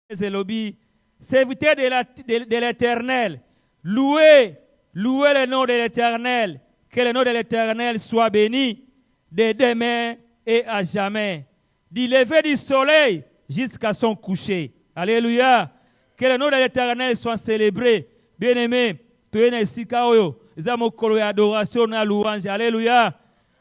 C'est lobby. Serviteur de l'Éternel. Louez le nom de l'Éternel. Que le nom de l'Éternel soit béni de demain et à jamais. Du lever du soleil jusqu'à son coucher. Alléluia. Que le nom de l'Éternel soit célébré. Bien-aimé, tu es ici, Kaoyo. Zamokolo ya adoration na louange. Alléluia.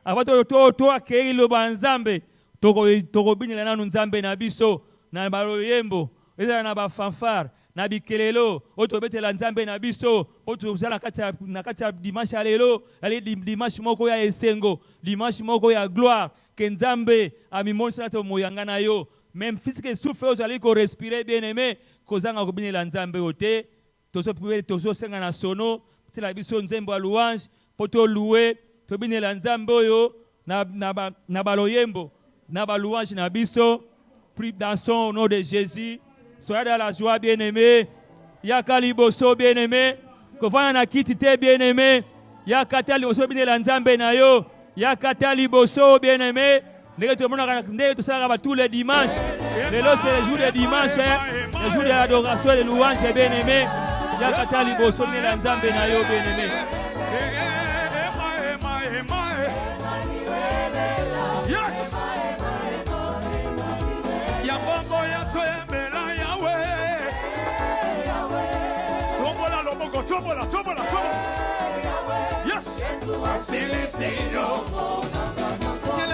Avant to accueillir le banzambe. Toko binila na nzambe na biso. Na baloyembo. Eza na ba fanfare. Na bikelelo. Oto betela nzambe na biso. Oto uzala na kati ya dimanche alelo. Ali dimanche moko ya esengo. Dimanche moko ya gloire. Que nzambe amimonisa na to moyanga na yo. Même physique souffle ozali ko respirer bien aimé. Kozanga ko binila nzambe ote. Tozo senga na sono. C'est la biso nzembo à louange. Poto louer. To binila nzambe oyo. Na baloyembo. Na ba louange na biso. Prie dans son nom de Jésus. Soyez dans la joie, bien-aimé. Yaka liboso, bien-aimé. Kofana na kitite, bien-aimé. Yaka liboso, bien nzambe na yo. Yaka liboso, bien-aimé. Tous les dimanches. C'est le jour de dimanche. Le jour de l'adoration et de louange, bien-aimé. Yaka liboso, bien nzambe na yo, bien-aimé.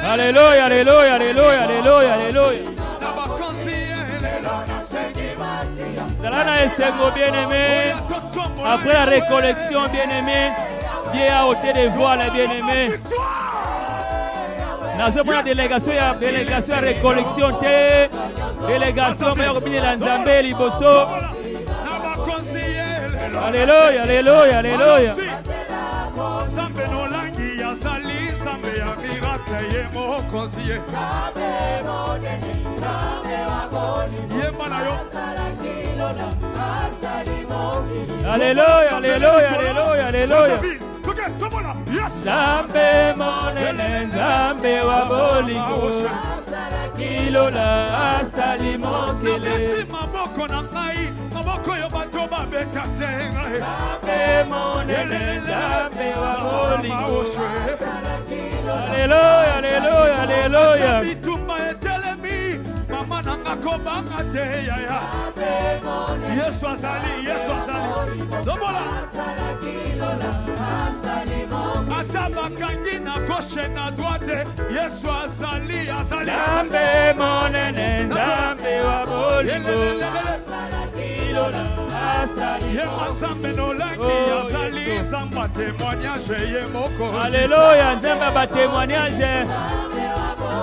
Alléluia, alléluia, alléluia, alléluia, alléluia. Zalana Esengo, bien-aimé. Après la récollection, bien-aimé. Bien à ôter des voiles, bien-aimé. Dans la délégation à récollection, délégation, mais on la Nzambe, Liboso. Alléluia, alléluia, alléluia. Alléluia, alléluia, alléluia, alléluia. Nzambe monene, Nzambe wa bolingo. Kilola asali mokele. Nzambe monene, Nzambe wa bolingo. Alléluia, alléluia, alléluia. Yesu azali, Yesu azali. Domola. Atabakangi na gauche na droite. Yesu azali, azali. Nzambe monene, Nzambe wa bolingo. Alléluia, Nzamba ba témoignage.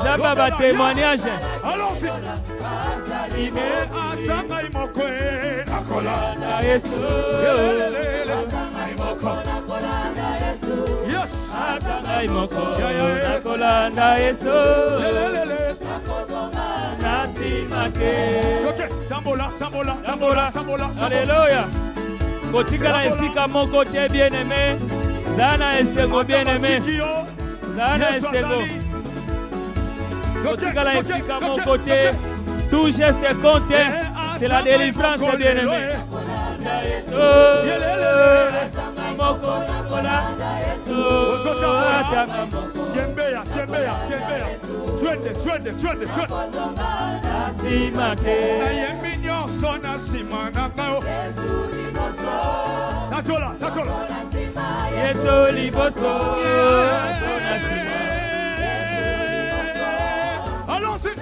Nzamba ba témoignage. Allons-y. Ime azanga imoko nakola na Yesu. Yes. Azanga imoko nakola na Yesu. Ok, tambola, tambola, tambola, tambola. Alléluia. Kotikala esika mon côté bien-aimé. Zana esengo bien-aimé. Zana esengo. Kotikala esika mon côté. Tout geste compte. C'est la délivrance bien-aimé. Kembeya, kembeya, kembeya. Twende. Simate. Ayeminyo sona simana kao. Tatola. Yesu liboso. Sona simana. Allons-y.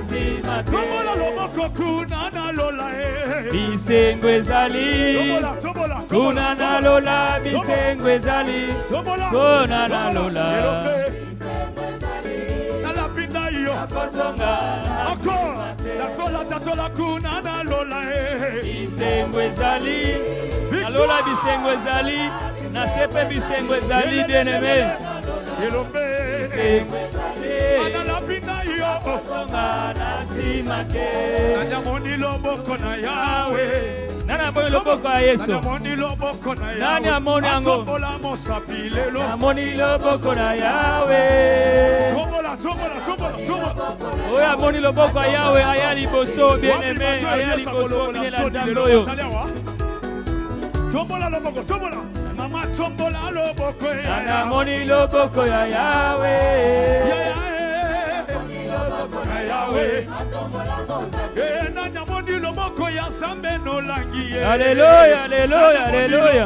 Simate. Como la lomoko kuna na lola. Bisengo ezali. Kuna na lola. Bisengo ezali. Kuna na lola. Encore Tatola kuna na lola bisengo ezali alola bisengo ezali na sepe bisengo ezali bien-aimé bisengo ezali ana la pinda yo Songa nasima te. Nanyamoni loboko na Yahweh. Nani amoni loboko ya Yesu? Nanyamoni loboko na Yahweh. Nani amoni yango? Atombola mosapi lelo. Amoni loboko na Yahweh. Tombola. Oya amoni loboko ya Yahweh aya liboso bien-aimé, aya liboso bien na Nzambe oyo. Tombola loboko, tombola. Mama tombola loboko ya. Nani amoni loboko ya Yahweh. Alléluia, alléluia, alléluia.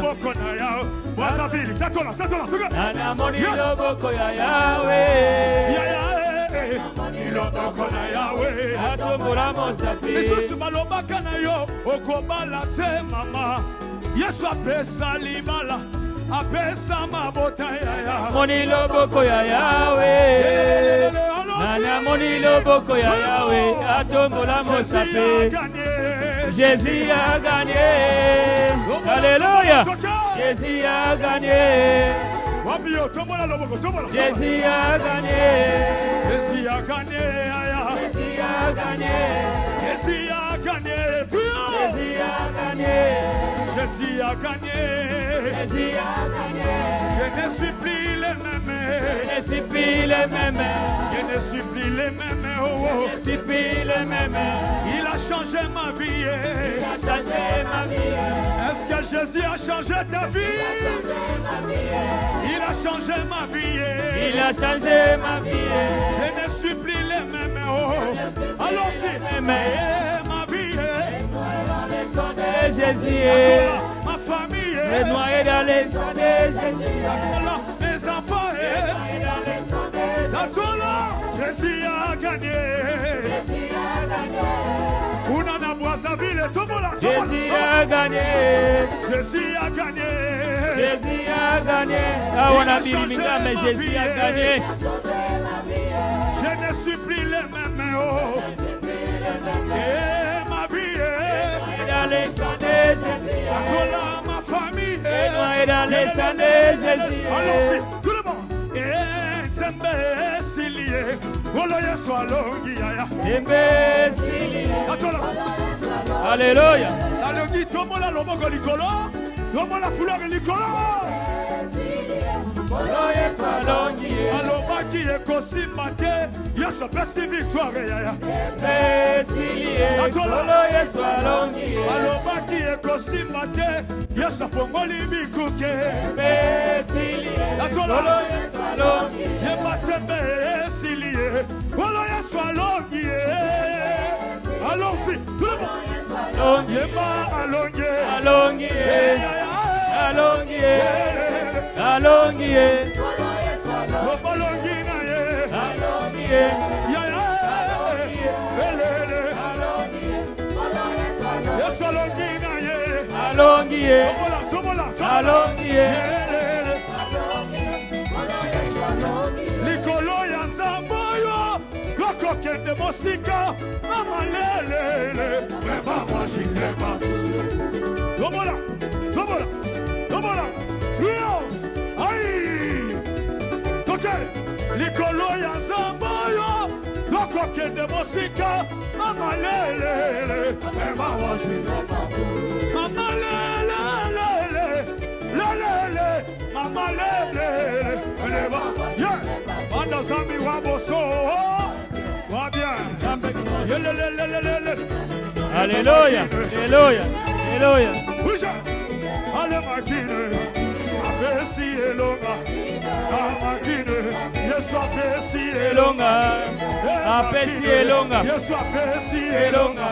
Anamoni loboko ya Yahweh. Atombola mosapi. Isusu balobaka na yo okobala te mama. Yesu apesa limala. Apesa mabota ya. Moni loboko ya Yahweh. Anamoni loboko ya Yahweh. Atombola mosapi. Jésus a gagné. Alléluia. Jésus a gagné. Jésus a gagné. Jésus a gagné. Jésus a gagné. Jésus a gagné. Jésus a gagné. Jésus a gagné. Jésus a gagné. Je ne suis plus les mêmes. Je ne suis plus les mêmes. Je ne suis plus les mêmes. Je ne suis plus les mêmes. Il a changé ma vie. Il a changé ma vie. Est-ce que Jésus a changé ta vie? Il a changé ma vie. Il a changé ma vie. Je ne suis plus les mêmes. Allons-y. Ma vie. Jésus. Ma famille. Les noyés dans les sangs de Jésus. Mes enfants. Jésus a gagné. Jésus a gagné. Jésus a gagné. Jésus a gagné. Ah, on a mis mais Jésus a gagné. Je ne suis plus les mêmes. Et ma vie dans les sangs de Jésus. Ma famille est dans les sangs de Jésus. Allons-y, tout le monde. Alléluia. alobaki ekosimba te Yesu apesi victoire yaya alobaki ekosimba te Yesu afongoli bikuke yeba tembe esili ye olo Yesu alongi ye allons-y yeba alongi Lobolongi na ye likolo ya nzamboyo lokokende mosika amalelele mebamwashilema lobola likolo ya nzamboyo lokokende mosika amalelele mebamwashilema Anda zami wa boso wa bien. Alléluia, alléluia, alléluia. Ale makine, apesi elonga, amakine, Yesu apesi elonga, apesi elonga, Yesu apesi elonga.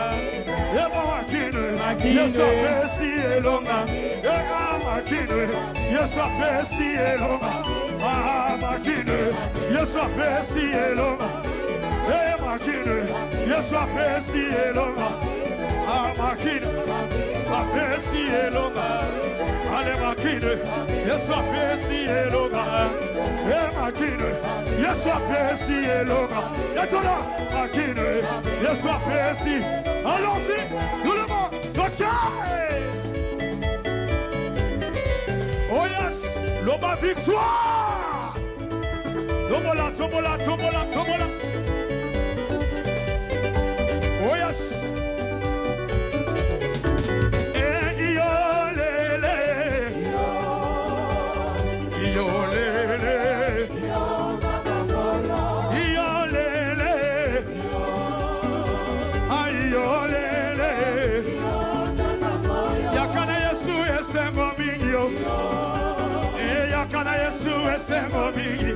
Eba makine, Yesu apesi elonga, eba makine, Yesu apesi elonga. Makine, Yesu apesi elonga. Makine, Yesu apesi elonga. Makine, apesi elonga. Ale makine, Yesu apesi elonga. Makine, Yesu apesi elonga. Yatola, makine, Yesu apesi. Allons-y, tout le monde, ok. Oh yes, l'Oba victoire. Tombola. Yolele. Yolele. Ayolele. Yakana Yesu esengo mingi yo. Yakana Yesu esengo mingi.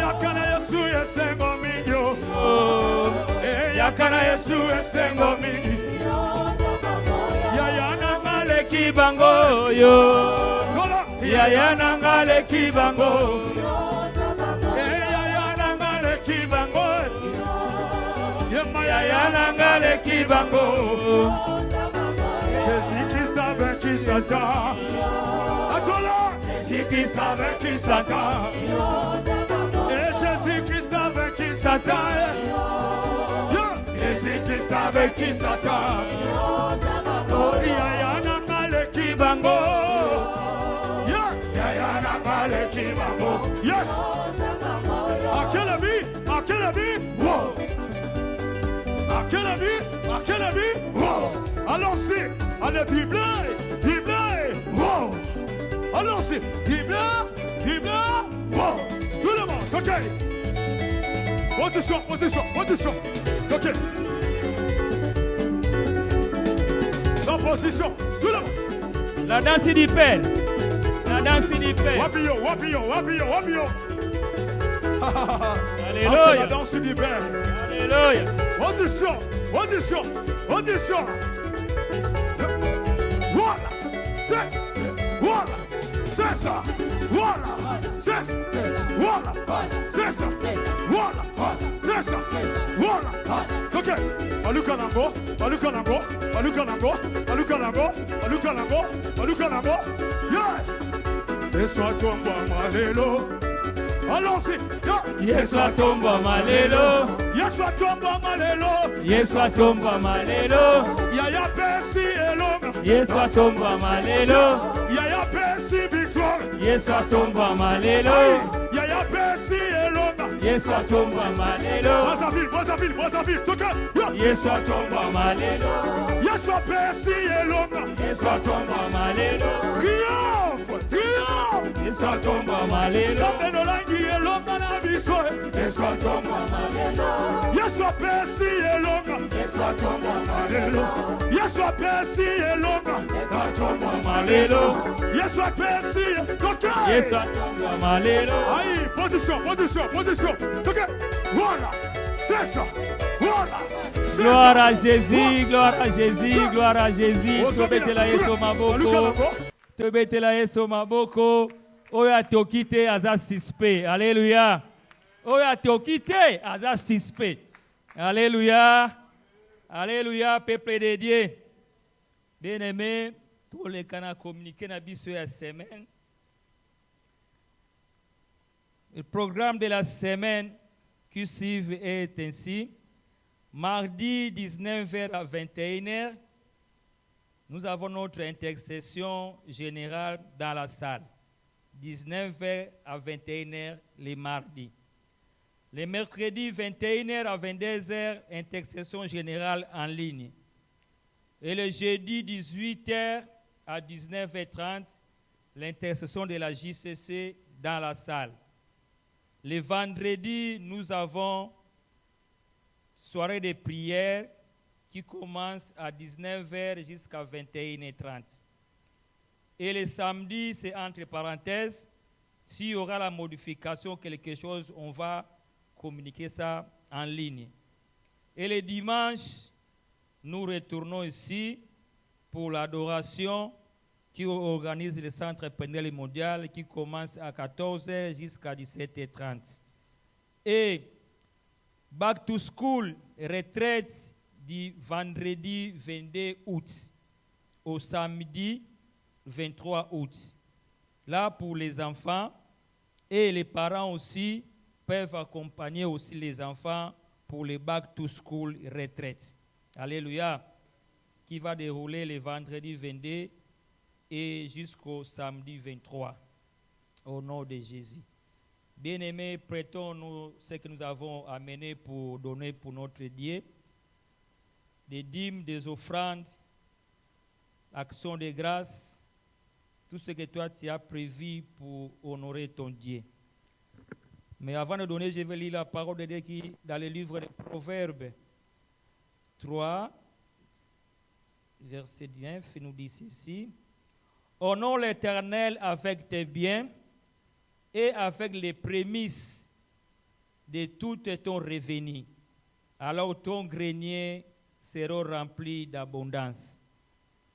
Yakana Yesu esengo mingi yo. Yakana Yesu esengo mingi. Yayana ngale kibango yo. Yayana ngale kibango. Yayana ngale kibango. Yayana ngale kibango. Jésus-Christ a vaincu Satan. Jésus-Christ a vaincu Satan. Et Jésus-Christ a vaincu Satan. Jésus-Christ a vaincu Satan. Oh, Yayana ngale kibango. Yayana ngale kibango. Yes. À quel ami? À quel ami? Wow. À quel ami? À quel ami? Wow. Allons-y. Allez, Bible. Wow. Allons-y. Bible. Wow. Tout le monde. OK. Position. OK. En position. Tout le monde. La danse du Père. Wapio. Alléluia. C'est la danse du Père. Alléluia. Audition. Voilà. C'est ça. Voilà. C'est ça. Voilà. C'est ça. Voilà. C'est ça. Voilà. OK. Alukanango. Yeah. Yesu atomba malelo. Allons-y. Yesu atomba malelo. Yaya Persi elonga. Yesu atomba malelo. Yaya Persi victoire. Yesu atomba malelo. Yaya Persi elonga. Yesu atomba malelo. Brazzaville. Toka. Yesu atomba malelo. Yesu Persi elonga. Yesu atomba malelo. Triomphe. Yesu atomba malelo. Kameno langi elonga na biso. Yesu atomba malelo. Yesu Persi elonga. Yesu atomba malelo. Yesu Persi elonga. Yesu atomba malelo. Yesu Persi. Toka. Yesu atomba malelo. Aïe, position. Toka. Voilà. C'est ça. Voilà. Gloire à Jésus. Tobetela Yesu maboko. Oyo atokite aza suspect. Alléluia. Oyo atokite aza suspect. Alléluia. Peuple de Dieu. Bien-aimé, tous les canaux communiqués na biso ya semaine. Le programme de la semaine qui suit est ainsi. Mardi 19h à 21h, nous avons notre intercession générale dans la salle. 19h à 21h les mardis. Les mercredis 21h à 22h, intercession générale en ligne. Et le jeudi 18h à 19h30, l'intercession de la JCC dans la salle. Le vendredi, nous avons soirée de prière qui commence à 19h jusqu'à 21h30. Et le samedi, c'est entre parenthèses, s'il y aura la modification, quelque chose, on va communiquer ça en ligne. Et le dimanche, nous retournons ici pour l'adoration qui organise le Centre Pénal Mondial qui commence à 14h jusqu'à 17h30. Et Back to School, retraite du vendredi 22 août au samedi 23 août. Là, pour les enfants et les parents aussi peuvent accompagner aussi les enfants pour les Back to School retraite. Alléluia. Qui va dérouler le vendredi 22 et jusqu'au samedi 23. Au nom de Jésus. Bien-aimés, prêtons-nous ce que nous avons amené pour donner pour notre Dieu. Des dîmes, des offrandes, actions de grâce tout ce que toi tu as prévu pour honorer ton Dieu. Mais avant de donner, je vais lire la parole de Dieu qui dans le livre des Proverbes 3, verset 9, il nous dit ceci. Honore l'Éternel avec tes biens et avec les prémices de tout ton revenu. Alors ton grenier sera rempli d'abondance.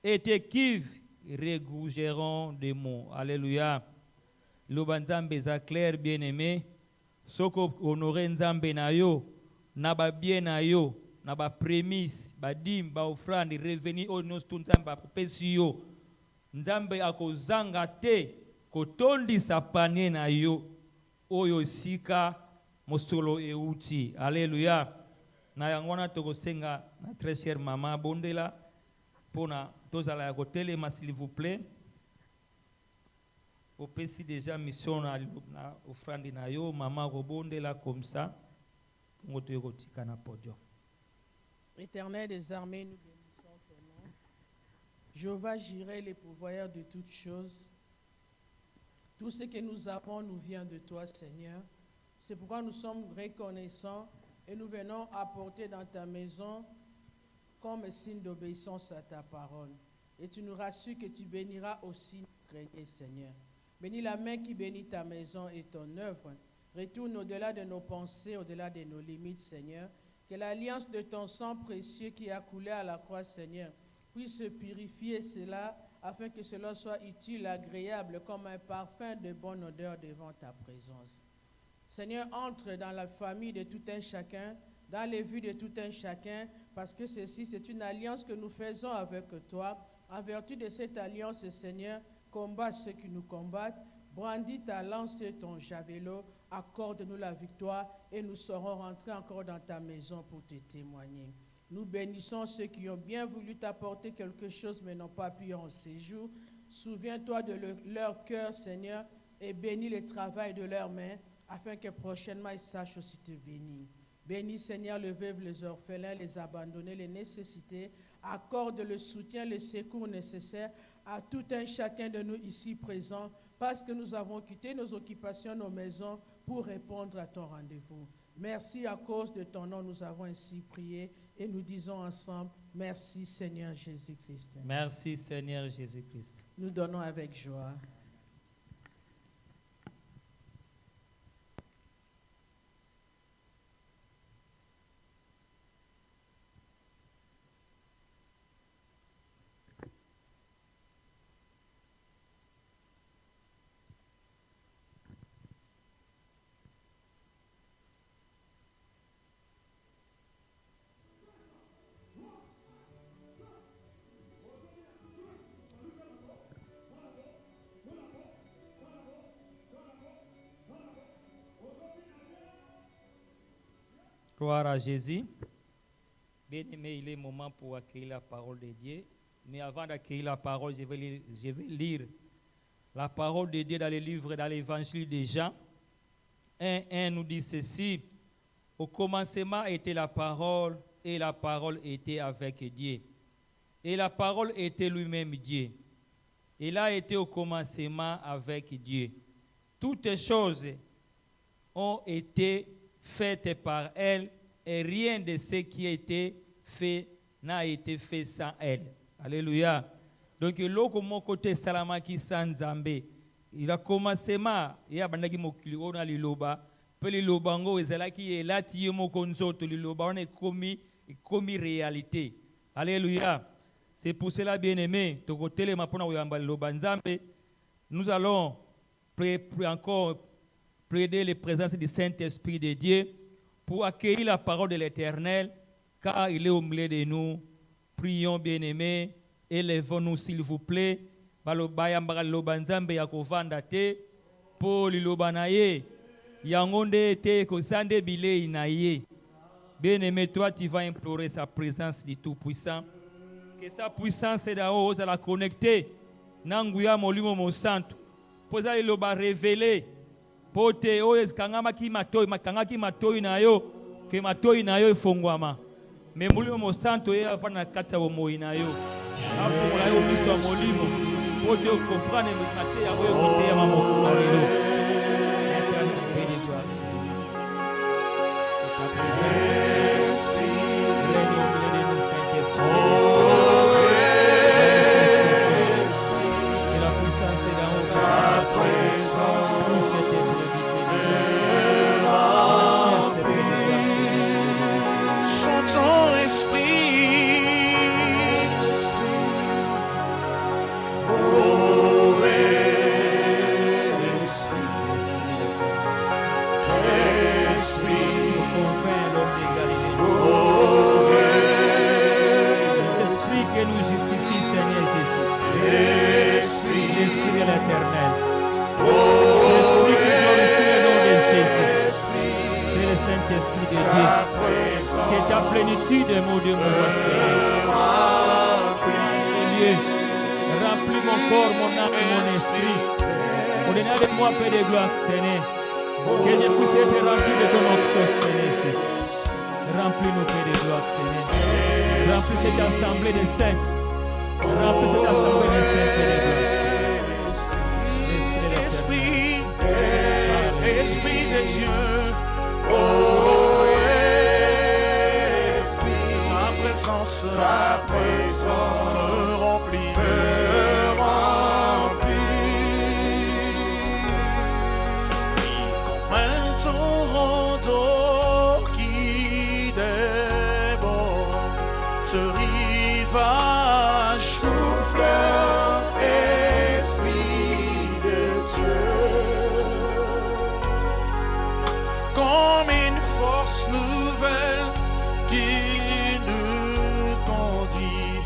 Et tes cuves regorgeront de mots. Alléluia. L'Obanzambe za clair bien-aimé. Soko honorer Nzambe na yo, na ba bien na yo, na ba prémisse, ba dim, ba offrande, revenu o nos tunzamba pesi yo. Nzambe akozanga te kotondi sa panie na yo oyo sika mosolo euti. Alléluia. Na yangwana tokosenga na très chère maman bondela pona tozala ya kotelema s'il vous plaît. Opesi déjà mission na offrande na yo maman robondela comme ça. Ngoto yokotika na podium. Éternel des armées, nous bénissons ton nom. Jéhovah Jireh, le pourvoyeur de toutes choses. Tout ce que nous avons nous vient de toi, Seigneur. C'est pourquoi nous sommes reconnaissants et nous venons apporter dans ta maison comme signe d'obéissance à ta parole. Et tu nous rassures que tu béniras aussi notre grenier, Seigneur. Bénis la main qui bénit ta maison et ton œuvre. Retourne au-delà de nos pensées, au-delà de nos limites, Seigneur. Que l'alliance de ton sang précieux qui a coulé à la croix, Seigneur, puisse purifier cela afin que cela soit utile, agréable, comme un parfum de bonne odeur devant ta présence. Seigneur, entre dans la famille de tout un chacun, dans les vues de tout un chacun, parce que ceci, c'est une alliance que nous faisons avec toi. En vertu de cette alliance, Seigneur, combat ceux qui nous combattent, brandis ta lance et ton javelot, accorde-nous la victoire et nous serons rentrés encore dans ta maison pour te témoigner. Nous bénissons ceux qui ont bien voulu t'apporter quelque chose mais n'ont pas pu en séjour. Souviens-toi de leur cœur, Seigneur, et bénis le travail de leurs mains afin que prochainement ils sachent aussi te bénir. Bénis, Seigneur, les veuves, les orphelins, les abandonnés, les nécessités. Accorde le soutien, le secours nécessaire à tout un chacun de nous ici présents, parce que nous avons quitté nos occupations, nos maisons, pour répondre à ton rendez-vous. Merci, à cause de ton nom, nous avons ainsi prié et nous disons ensemble, merci Seigneur Jésus-Christ. Merci Seigneur Jésus-Christ. Nous donnons avec joie. Gloire à Jésus. Bien-aimé, il est moment pour accueillir la parole de Dieu. Mais avant d'accueillir la parole, je vais lire la parole de Dieu dans le livre, dans l'évangile de Jean. 1:1 nous dit ceci. Au commencement était la parole, et la parole était avec Dieu. Et la parole était lui-même Dieu. Il a été au commencement avec Dieu. Toutes choses ont été faites par elle, et rien de ce qui a été fait n'a été fait sans elle. Alléluia. Donc, l'autre mon côté salamaki sans Zambé. Il a commencement, il y a bandaki mokili on a liloba, pe lilobango ezalaki elati mo konzoto liloba on est commis réalité. Alléluia. C'est pour cela, bien-aimé, tokotele mapona oyamba liloba Nzambe. Nous allons encore plaider les présences du Saint-Esprit de Dieu pour accueillir la parole de l'Éternel, car il est au milieu de nous. Prions, bien-aimés, élevons-nous, s'il vous plaît. Balobayamba loba Nzambe ya kovanda te, po liloba na ye, yangonde te kosande bilei na ye. Bien-aimé, toi, tu vas implorer sa présence du Tout-Puissant. Que sa puissance est d'ao à la connecter. Nanguya molimo mo santo. Posa liloba révéler. Pote oye kangaki matoi na yo ke matoi na yo ifongwama me mulimo mo santo ye afana katsa wo moi na yo afungola yo miso molimo Pote comprendre et mater à vous écouter à maman. Alléluia. Éternel, béni soit ta présence. Règne au milieu de nous, Saint-Esprit. Que la puissance est dans nous. Ta présence. Touche tes brebis. Chantons esprit. L'Éternel. L'Esprit qui glorifie le nom de Jésus. C'est le Saint-Esprit de Dieu. Que ta plénitude, mon Dieu, mon roi Seigneur. Remplis mon corps, mon âme et mon esprit. Au-delà de moi, Père de gloire, Seigneur. Que je puisse être rempli de ton onction, Seigneur Jésus. Remplis-nous, Père de gloire, Seigneur. Remplis cette assemblée de saints. Remplis cette assemblée de saints, Père de gloire. Esprit de Dieu, oh Esprit, ta présence me remplit, comme un torrent d'eau qui déborde, ce rivage souffleur, Esprit de Dieu. Comme une force nouvelle qui nous conduit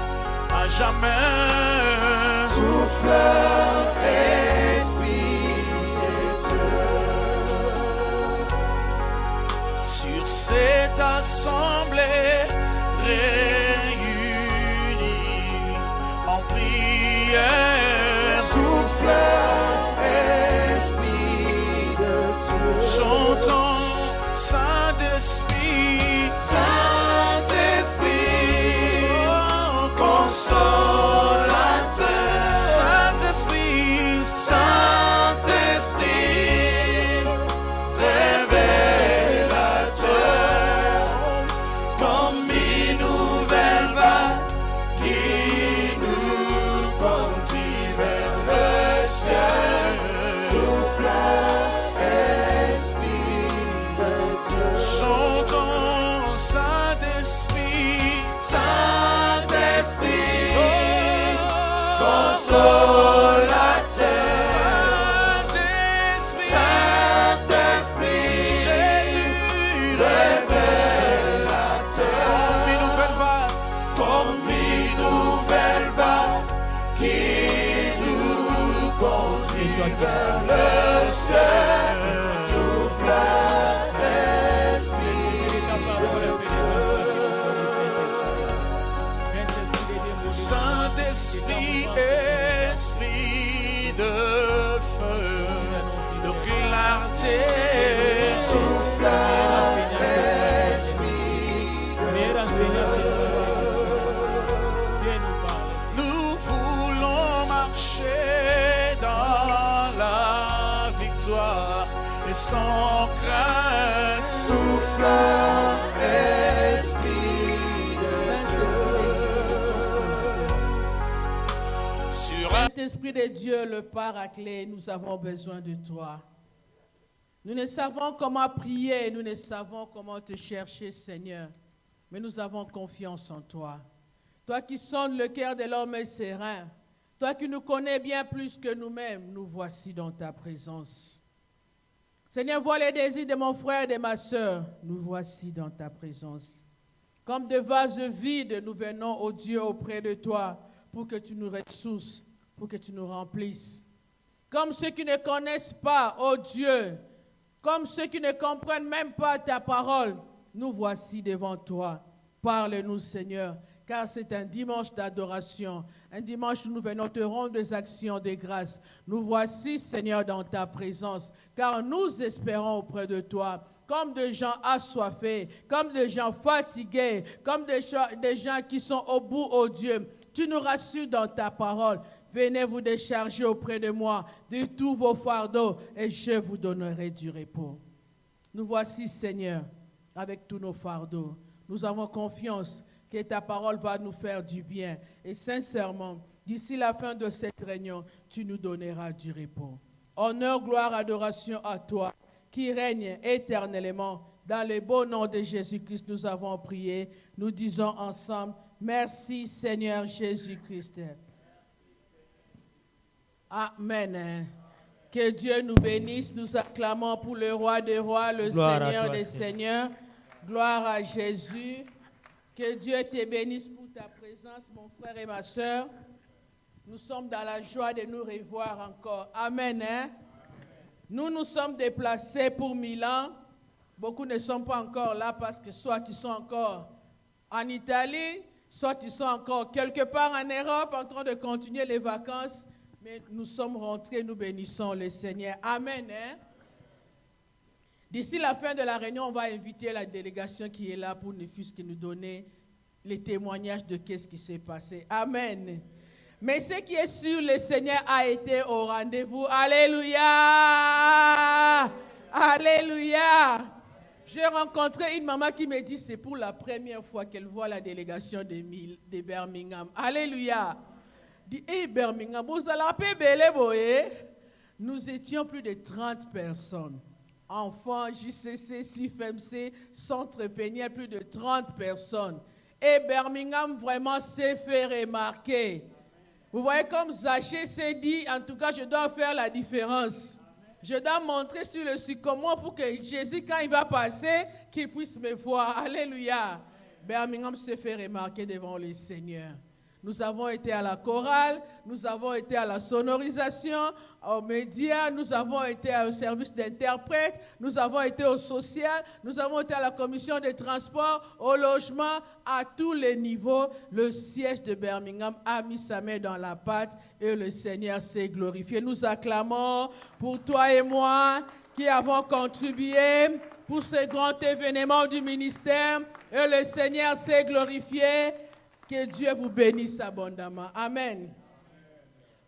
à jamais. Souffleur, Esprit de Dieu. Sur cette assemblée réunie en prière. Souffleur, Esprit de Dieu. Chantons. Saint-Esprit, Saint-Esprit, oh, consolateur. Saint-Esprit, Saint-Esprit, révélateur, comme une nouvelle vague qui nous conduit vers le ciel. Souffleur. Chantons Saint-Esprit, Saint-Esprit, oh, consolateur. Saint-Esprit, Saint-Esprit, Jésus, révélateur. Comme une nouvelle vague qui nous conduit vers le ciel. Souffleur. Saint-Esprit, Esprit de feu, de clarté, souffleur, Esprit de Dieu. Nous voulons marcher dans la victoire et sans crainte, souffleur, Esprit de Dieu. Saint-Esprit de Dieu, le Paraclet, nous avons besoin de toi. Nous ne savons comment prier, nous ne savons comment te chercher, Seigneur, mais nous avons confiance en toi. Toi qui sondes le cœur de l'homme serein, toi qui nous connais bien plus que nous-mêmes, nous voici dans ta présence. Seigneur, vois les désirs de mon frère et de ma sœur, nous voici dans ta présence. Comme de vases vides, nous venons, ô Dieu, auprès de toi, pour que tu nous ressources, pour que tu nous remplisses. Comme ceux qui ne connaissent pas, ô Dieu, comme ceux qui ne comprennent même pas ta parole, nous voici devant toi. Parle-nous, Seigneur, car c'est un dimanche d'adoration, un dimanche où nous venons te rendre des actions de grâce. Nous voici, Seigneur, dans ta présence, car nous espérons auprès de toi, comme des gens assoiffés, comme des gens fatigués, comme des gens qui sont au bout, ô Dieu. Tu nous rassures dans ta parole. venez vous décharger auprès de moi de tous vos fardeaux et je vous donnerai du repos. Nous voici, Seigneur, avec tous nos fardeaux. Nous avons confiance que ta parole va nous faire du bien. Et sincèrement, d'ici la fin de cette réunion, tu nous donneras du repos. Honneur, gloire, adoration à toi, qui règne éternellement. Dans le beau nom de Jésus-Christ, nous avons prié. Nous disons ensemble, merci Seigneur Jésus-Christ. Amen. Que Dieu nous bénisse. Nous acclamons pour le roi des rois, le Seigneur des seigneurs. Gloire à Jésus. Que Dieu te bénisse pour ta présence, mon frère et ma soeur. Nous sommes dans la joie de nous revoir encore. Amen. Nous nous sommes déplacés pour Milan. Beaucoup ne sont pas encore là parce que soit ils sont encore en Italie, soit ils sont encore quelque part en Europe en train de continuer les vacances. Mais nous sommes rentrés, nous bénissons le Seigneur. Amen. D'ici la fin de la réunion, on va inviter la délégation qui est là pour nous donner les témoignages de ce qui s'est passé. Amen. Mais ce qui est sûr, le Seigneur a été au rendez-vous. Alléluia. Alléluia. J'ai rencontré une maman qui me dit que c'est pour la première fois qu'elle voit la délégation de Birmingham. Alléluia. Dit, hey Birmingham, vous allez appeler Belé. Nous étions plus de 30 personnes. Enfants, JCC, CIFMC, Centre Péniel, plus de 30 personnes. Et Birmingham vraiment s'est fait remarquer. Vous voyez comme Zachée s'est dit, en tout cas, je dois faire la différence. Je dois montrer sur le sycomore pour que Jésus, quand il va passer, qu'il puisse me voir. Alléluia. Birmingham s'est fait remarquer devant le Seigneur. Nous avons été à la chorale, nous avons été à la sonorisation, aux médias, nous avons été au service d'interprètes, nous avons été au social, nous avons été à la commission des transports, au logement, à tous les niveaux. Le siège de Birmingham a mis sa main dans la pâte et le Seigneur s'est glorifié. Nous acclamons pour toi et moi qui avons contribué pour ce grand événement du ministère et le Seigneur s'est glorifié. Que Dieu vous bénisse abondamment. Amen.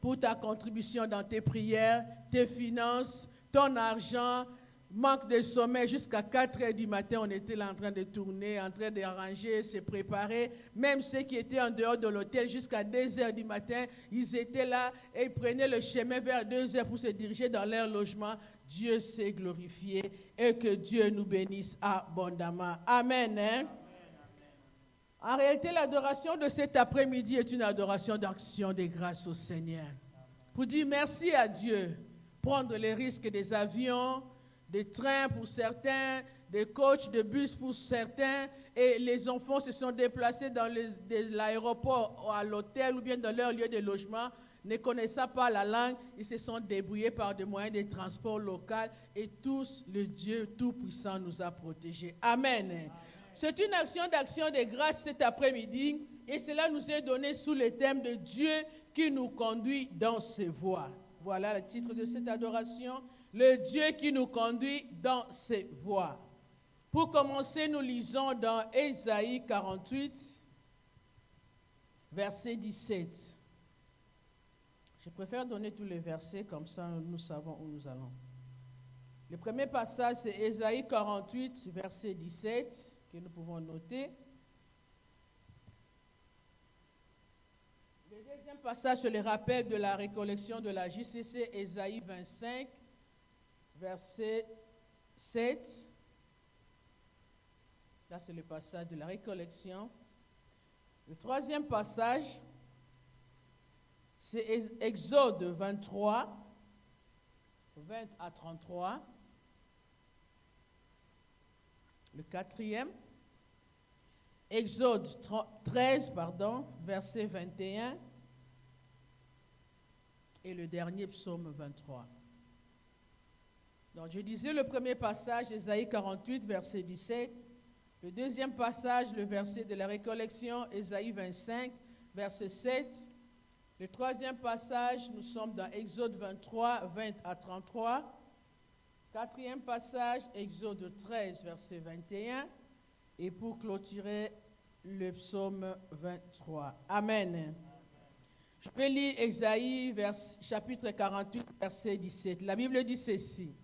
Pour ta contribution dans tes prières, tes finances, ton argent, manque de sommeil. Jusqu'à 4 heures du matin, on était là en train de tourner, en train d'arranger, se préparer. Même ceux qui étaient en dehors de l'hôtel, jusqu'à 2 heures du matin, ils étaient là et ils prenaient le chemin vers 2 heures pour se diriger dans leur logement. Dieu s'est glorifié et que Dieu nous bénisse abondamment. Amen. En réalité, l'adoration de cet après-midi est une adoration d'action de grâce au Seigneur. Pour dire merci à Dieu, prendre les risques des avions, des trains pour certains, des coachs de bus pour certains, et les enfants se sont déplacés dans l'aéroport à l'hôtel ou bien dans leur lieu de logement, ne connaissant pas la langue, ils se sont débrouillés par des moyens de transport local et tous, le Dieu Tout-Puissant nous a protégés. Amen. C'est une action d'action de grâce cet après-midi et cela nous est donné sous le thème de Dieu qui nous conduit dans ses voies. Voilà le titre de cette adoration, le Dieu qui nous conduit dans ses voies. Pour commencer, nous lisons dans Ésaïe 48, verset 17. Je préfère donner tous les versets, comme ça nous savons où nous allons. Le premier passage, c'est Ésaïe 48, verset 17. Que nous pouvons noter. Le deuxième passage, c'est le rappel de la récollection de la JCC, Ésaïe 25, verset 7. Là, c'est le passage de la récollection. Le troisième passage, c'est Exode 23, 20 à 33. Le quatrième, Exode 13, verset 21. Et le dernier, psaume 23. Donc, je disais le premier passage, Ésaïe 48, verset 17. Le deuxième passage, le verset de la récollection, Ésaïe 25, verset 7. Le troisième passage, nous sommes dans Exode 23, 20 à 33. Quatrième passage, Exode 13, verset 21. Et pour clôturer, le psaume 23. Amen. Je vais lire Ésaïe, chapitre 48, verset 17. La Bible dit ceci.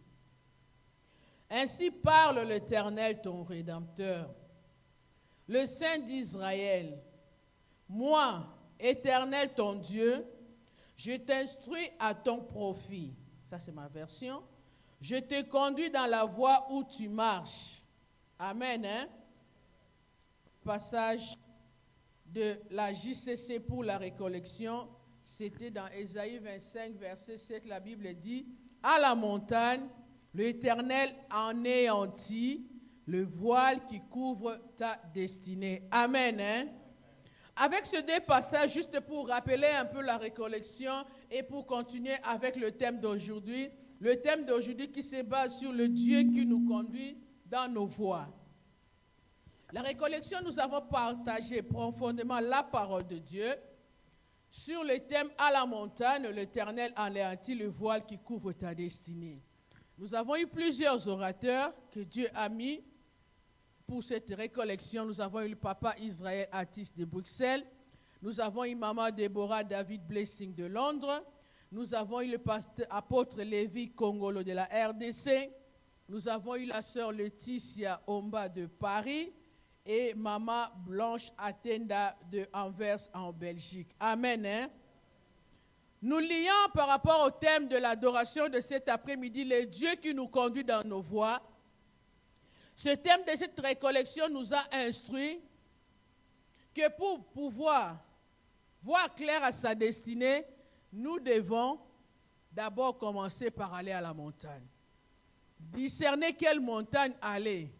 Ainsi parle l'Éternel, ton Rédempteur, le Saint d'Israël. Moi, Éternel, ton Dieu, je t'instruis à ton profit. Ça, c'est ma version. Je te conduis dans la voie où tu marches. Amen. Hein? Passage de la JCC pour la récollection, c'était dans Ésaïe 25, verset 7. La Bible dit, à la montagne, l'Éternel anéantit le voile qui couvre ta destinée. Amen. Hein? Avec ce deux passages, juste pour rappeler un peu la récollection et pour continuer avec le thème d'aujourd'hui. Le thème d'aujourd'hui qui se base sur le Dieu qui nous conduit dans nos voies. La récollection, nous avons partagé profondément la parole de Dieu sur le thème à la montagne, l'Éternel anéantit le voile qui couvre ta destinée. Nous avons eu plusieurs orateurs que Dieu a mis pour cette récollection. Nous avons eu le papa Israël Atis de Bruxelles. Nous avons eu maman Déborah David Blessing de Londres. Nous avons eu le pasteur apôtre Lévi Congolo de la RDC. Nous avons eu la sœur Laetitia Omba de Paris et maman Blanche Atenda de Anvers en Belgique. Amen. Hein? Nous lions par rapport au thème de l'adoration de cet après-midi, le Dieu qui nous conduit dans nos voies. Ce thème de cette récollection nous a instruit que pour pouvoir voir clair à sa destinée, nous devons d'abord commencer par aller à la montagne. Discerner quelle montagne aller.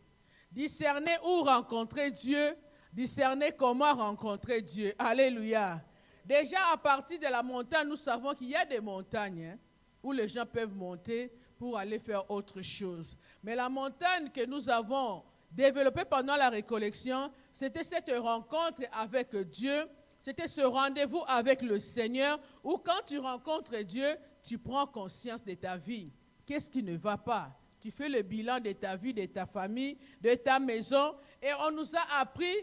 Discerner où rencontrer Dieu. Discerner comment rencontrer Dieu. Alléluia. Déjà à partir de la montagne, nous savons qu'il y a des montagnes où les gens peuvent monter pour aller faire autre chose. Mais la montagne que nous avons développée pendant la récollection, c'était cette rencontre avec Dieu, c'était ce rendez-vous avec le Seigneur, où quand tu rencontres Dieu, tu prends conscience de ta vie. Qu'est-ce qui ne va pas? Tu fais le bilan de ta vie, de ta famille, de ta maison. Et on nous a appris,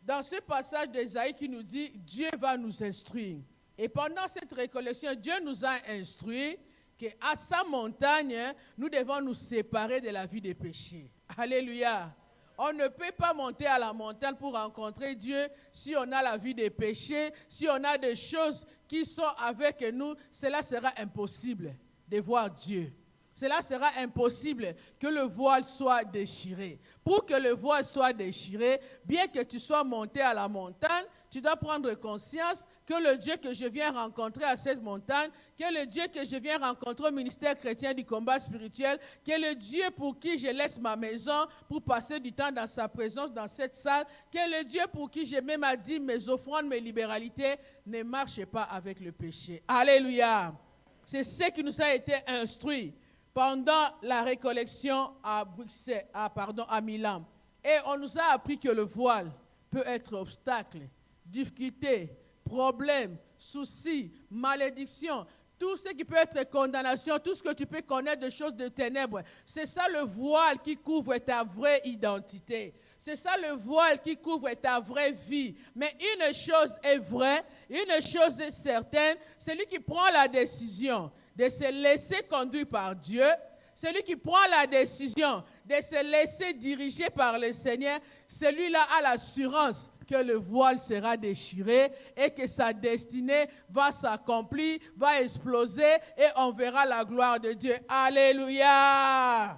dans ce passage d'Ésaïe qui nous dit, Dieu va nous instruire. Et pendant cette récollection, Dieu nous a instruit qu'à sa montagne, nous devons nous séparer de la vie des péchés. Alléluia. On ne peut pas monter à la montagne pour rencontrer Dieu si on a la vie des péchés, si on a des choses qui sont avec nous. Cela sera impossible de voir Dieu. Cela sera impossible que le voile soit déchiré. Pour que le voile soit déchiré, bien que tu sois monté à la montagne, tu dois prendre conscience que le Dieu que je viens rencontrer à cette montagne, que le Dieu que je viens rencontrer au ministère chrétien du combat spirituel, que le Dieu pour qui je laisse ma maison pour passer du temps dans sa présence dans cette salle, que le Dieu pour qui je mets ma dîme, mes offrandes, mes libéralités, ne marche pas avec le péché. Alléluia. C'est ce qui nous a été instruit pendant la récollection à Milan. Et on nous a appris que le voile peut être obstacle, difficulté, problème, souci, malédiction, tout ce qui peut être condamnation, tout ce que tu peux connaître de choses de ténèbres. C'est ça le voile qui couvre ta vraie identité. C'est ça le voile qui couvre ta vraie vie. Mais une chose est vraie, une chose est certaine, celui qui prend la décision de se laisser conduire par Dieu, celui qui prend la décision de se laisser diriger par le Seigneur, celui-là a l'assurance que le voile sera déchiré et que sa destinée va s'accomplir, va exploser et on verra la gloire de Dieu. Alléluia!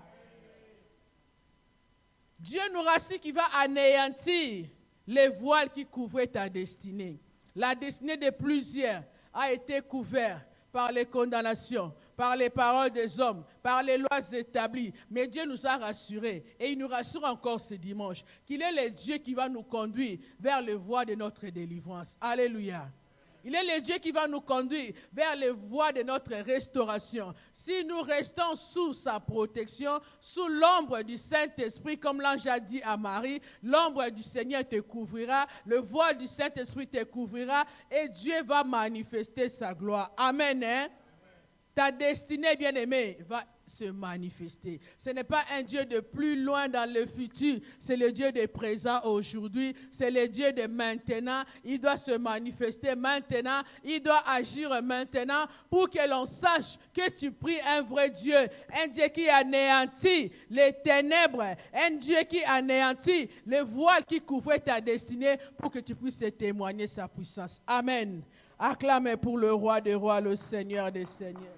Dieu nous rassure qu'il va anéantir les voiles qui couvraient ta destinée. La destinée de plusieurs a été couverte par les condamnations, par les paroles des hommes, par les lois établies. Mais Dieu nous a rassurés, et il nous rassure encore ce dimanche, qu'il est le Dieu qui va nous conduire vers les voies de notre délivrance. Alléluia. Il est le Dieu qui va nous conduire vers les voies de notre restauration. Si nous restons sous sa protection, sous l'ombre du Saint-Esprit, comme l'ange a dit à Marie, l'ombre du Seigneur te couvrira, le voile du Saint-Esprit te couvrira et Dieu va manifester sa gloire. Amen. Hein? Ta destinée, bien-aimée, va se manifester. Ce n'est pas un Dieu de plus loin dans le futur, c'est le Dieu des présents aujourd'hui, c'est le Dieu de maintenant. Il doit se manifester maintenant, il doit agir maintenant pour que l'on sache que tu pries un vrai Dieu, un Dieu qui anéantit les ténèbres, un Dieu qui anéantit les voiles qui couvraient ta destinée pour que tu puisses témoigner sa puissance. Amen. Acclamez pour le roi des rois, le Seigneur des seigneurs.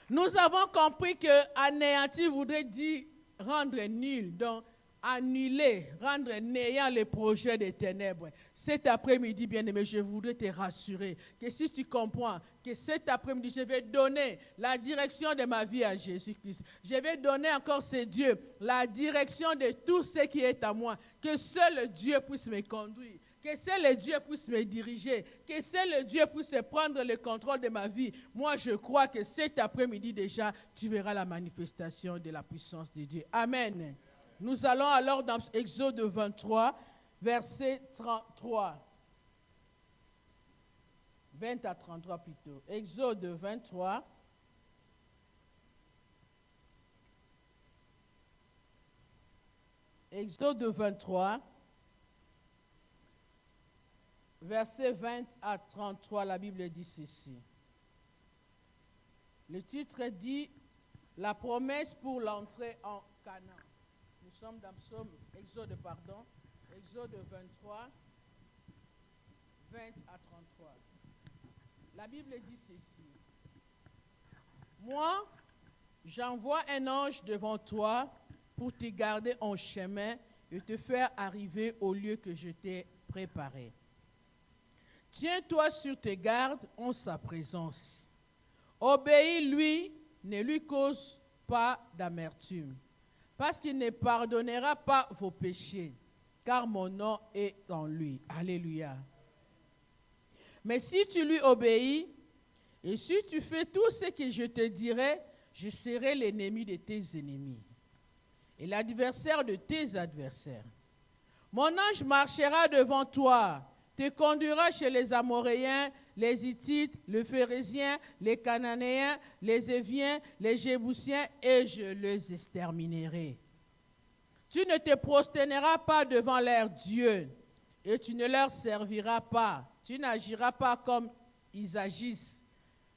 Nous avons compris que anéantir voudrait dire rendre nul, donc annuler, rendre néant les projets des ténèbres. Cet après-midi, bien-aimé, je voudrais te rassurer que si tu comprends que cet après-midi, je vais donner la direction de ma vie à Jésus-Christ. Je vais donner encore, c'est Dieu, la direction de tout ce qui est à moi. Que seul Dieu puisse me conduire. Que seul Dieu puisse me diriger, que seul Dieu puisse prendre le contrôle de ma vie. Moi, je crois que cet après-midi déjà, tu verras la manifestation de la puissance de Dieu. Amen. Nous allons alors dans Exode 23, verset 33. 20 à 33 plutôt. Exode 23. Exode 23. Verset 20 à 33, la Bible dit ceci. Le titre dit « La promesse pour l'entrée en Canaan ». Nous sommes dans Exode 23, 20 à 33. La Bible dit ceci. « Moi, j'envoie un ange devant toi pour te garder en chemin et te faire arriver au lieu que je t'ai préparé. Tiens-toi sur tes gardes en sa présence. Obéis-lui, ne lui cause pas d'amertume, parce qu'il ne pardonnera pas vos péchés, car mon nom est en lui. » Alléluia. Mais si tu lui obéis, et si tu fais tout ce que je te dirai, je serai l'ennemi de tes ennemis et l'adversaire de tes adversaires. Mon ange marchera devant toi, te conduira chez les Amoréens, les Hittites, les Phérésiens, les Cananéens, les Éviens, les Jébusiens, et je les exterminerai. Tu ne te prosterneras pas devant leurs dieux, et tu ne leur serviras pas. Tu n'agiras pas comme ils agissent,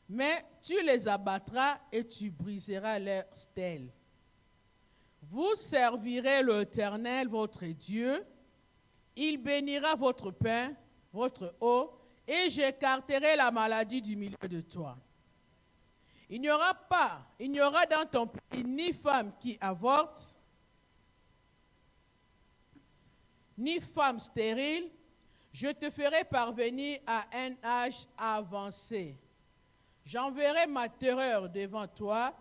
mais tu les abattras et tu briseras leurs stèles. Vous servirez l'Éternel, votre Dieu. Il bénira votre pain, votre eau, et j'écarterai la maladie du milieu de toi. Il n'y aura dans ton pays ni femme qui avorte, ni femme stérile. Je te ferai parvenir à un âge avancé. J'enverrai ma terreur devant toi.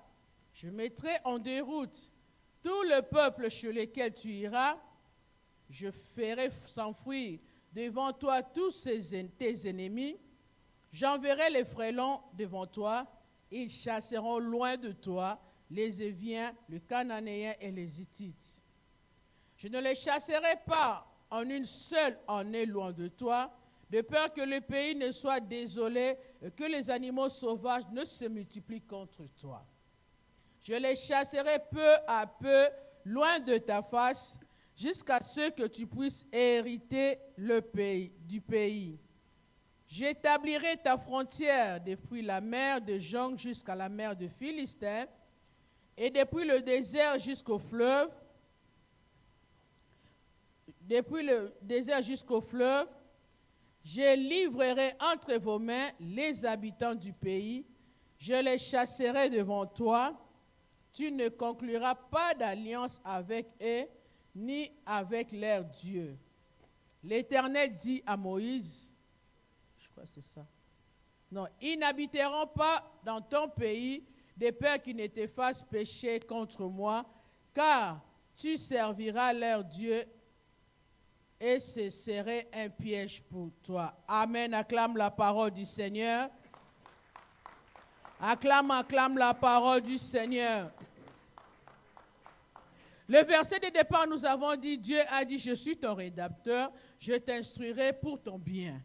Je mettrai en déroute tout le peuple chez lequel tu iras. Je ferai s'enfuir devant toi tous tes ennemis. J'enverrai les frélons devant toi. Ils chasseront loin de toi les Éviens, les Cananéens et les Hittites. Je ne les chasserai pas en une seule année loin de toi, de peur que le pays ne soit désolé et que les animaux sauvages ne se multiplient contre toi. Je les chasserai peu à peu loin de ta face, jusqu'à ce que tu puisses hériter du pays. J'établirai ta frontière depuis la mer de Jonc jusqu'à la mer de Philistin, et depuis le désert jusqu'au fleuve. Depuis le désert jusqu'au fleuve, je livrerai entre vos mains les habitants du pays. Je les chasserai devant toi. Tu ne concluras pas d'alliance avec eux, ni avec leurs dieux. L'Éternel dit à Moïse, je crois que c'est ça. Non, ils n'habiteront pas dans ton pays, de peur qu'ils ne te fassent pécher contre moi, car tu serviras leurs dieux et ce serait un piège pour toi. Amen. Acclame la parole du Seigneur. Acclame la parole du Seigneur. Le verset de départ, nous avons dit, Dieu a dit, je suis ton rédacteur, je t'instruirai pour ton bien.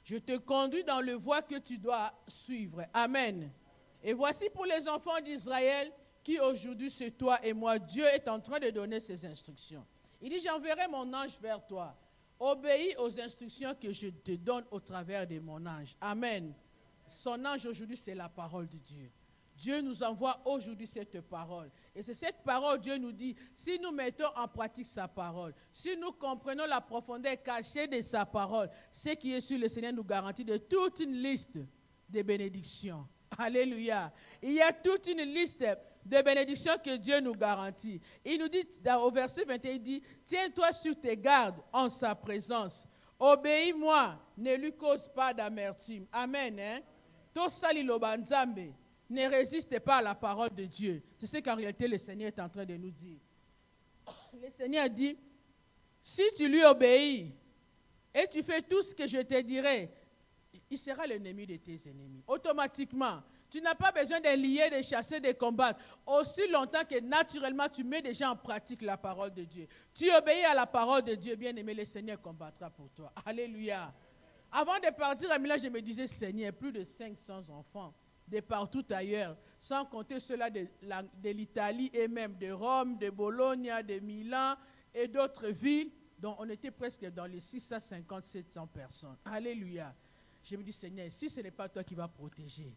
Je te conduis dans le voie que tu dois suivre. Amen. Et voici pour les enfants d'Israël qui aujourd'hui, c'est toi et moi, Dieu est en train de donner ses instructions. Il dit, j'enverrai mon ange vers toi. Obéis aux instructions que je te donne au travers de mon ange. Amen. Son ange aujourd'hui, c'est la parole de Dieu. Dieu nous envoie aujourd'hui cette parole. Et c'est cette parole, Dieu nous dit, si nous mettons en pratique sa parole, si nous comprenons la profondeur cachée de sa parole, ce qui est sur le Seigneur nous garantit de toute une liste de bénédictions. Alléluia. Il y a toute une liste de bénédictions que Dieu nous garantit. Il nous dit, au verset 21, il dit, tiens-toi sur tes gardes en sa présence. Obéis-moi, ne lui cause pas d'amertume. Amen. Hein? Tosali lobanzambe. Ne résiste pas à la parole de Dieu. C'est ce qu'en réalité le Seigneur est en train de nous dire. Le Seigneur dit, si tu lui obéis et tu fais tout ce que je te dirai, il sera l'ennemi de tes ennemis. Automatiquement, tu n'as pas besoin de lier, de chasser, de combattre. Aussi longtemps que naturellement tu mets déjà en pratique la parole de Dieu. Tu obéis à la parole de Dieu, bien-aimé, le Seigneur combattra pour toi. Alléluia. Avant de partir à Milan, je me disais, Seigneur, plus de 500 enfants de partout ailleurs, sans compter ceux-là de l'Italie et même de Rome, de Bologne, de Milan et d'autres villes, dont on était presque dans les 650-700 personnes. Alléluia. Je me dis, Seigneur, si ce n'est pas toi qui vas protéger,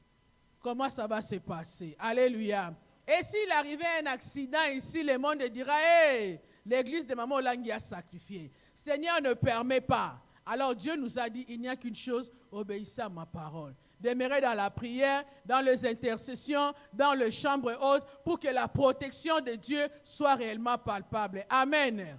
comment ça va se passer? Alléluia. Et s'il arrivait un accident ici, le monde dira, hey, l'église de Maman Olangi a sacrifié. Seigneur ne permet pas. Alors Dieu nous a dit, il n'y a qu'une chose, obéissez à ma parole. Demeurer dans la prière, dans les intercessions, dans les chambres hautes, pour que la protection de Dieu soit réellement palpable. Amen.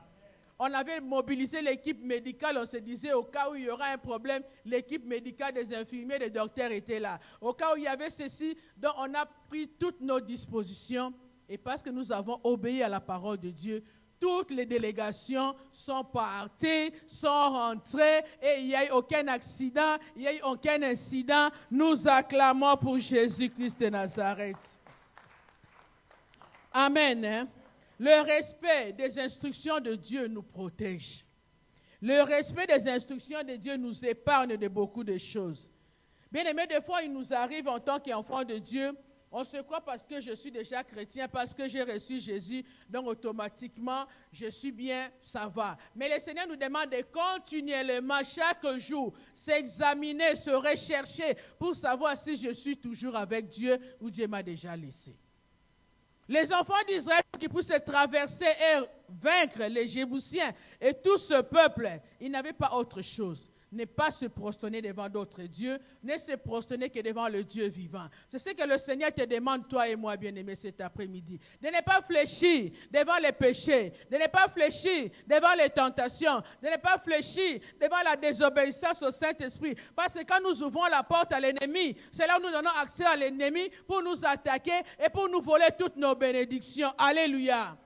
On avait mobilisé l'équipe médicale, on se disait au cas où il y aura un problème, l'équipe médicale des infirmiers, des docteurs était là. Au cas où il y avait ceci, donc on a pris toutes nos dispositions. Et parce que nous avons obéi à la parole de Dieu, toutes les délégations sont parties, sont rentrées et il n'y a eu aucun accident, il n'y a eu aucun incident. Nous acclamons pour Jésus-Christ de Nazareth. Amen. Hein? Le respect des instructions de Dieu nous protège. Le respect des instructions de Dieu nous épargne de beaucoup de choses. Bien aimé, des fois, il nous arrive en tant qu'enfants de Dieu, on se croit parce que je suis déjà chrétien, parce que j'ai reçu Jésus, donc automatiquement, je suis bien, ça va. Mais le Seigneur nous demande de continuellement, chaque jour, s'examiner, se rechercher pour savoir si je suis toujours avec Dieu ou Dieu m'a déjà laissé. Les enfants d'Israël qui pouvaient traverser et vaincre les Jébusiens et tout ce peuple, ils n'avaient pas autre chose. Ne pas se prosterner devant d'autres dieux, ne se prosterner que devant le Dieu vivant. C'est ce que le Seigneur te demande, toi et moi, bien-aimés, cet après-midi. De ne pas fléchir devant les péchés, de ne pas fléchir devant les tentations, de ne pas fléchir devant la désobéissance au Saint-Esprit. Parce que quand nous ouvrons la porte à l'ennemi, c'est là où nous donnons accès à l'ennemi pour nous attaquer et pour nous voler toutes nos bénédictions. Alléluia.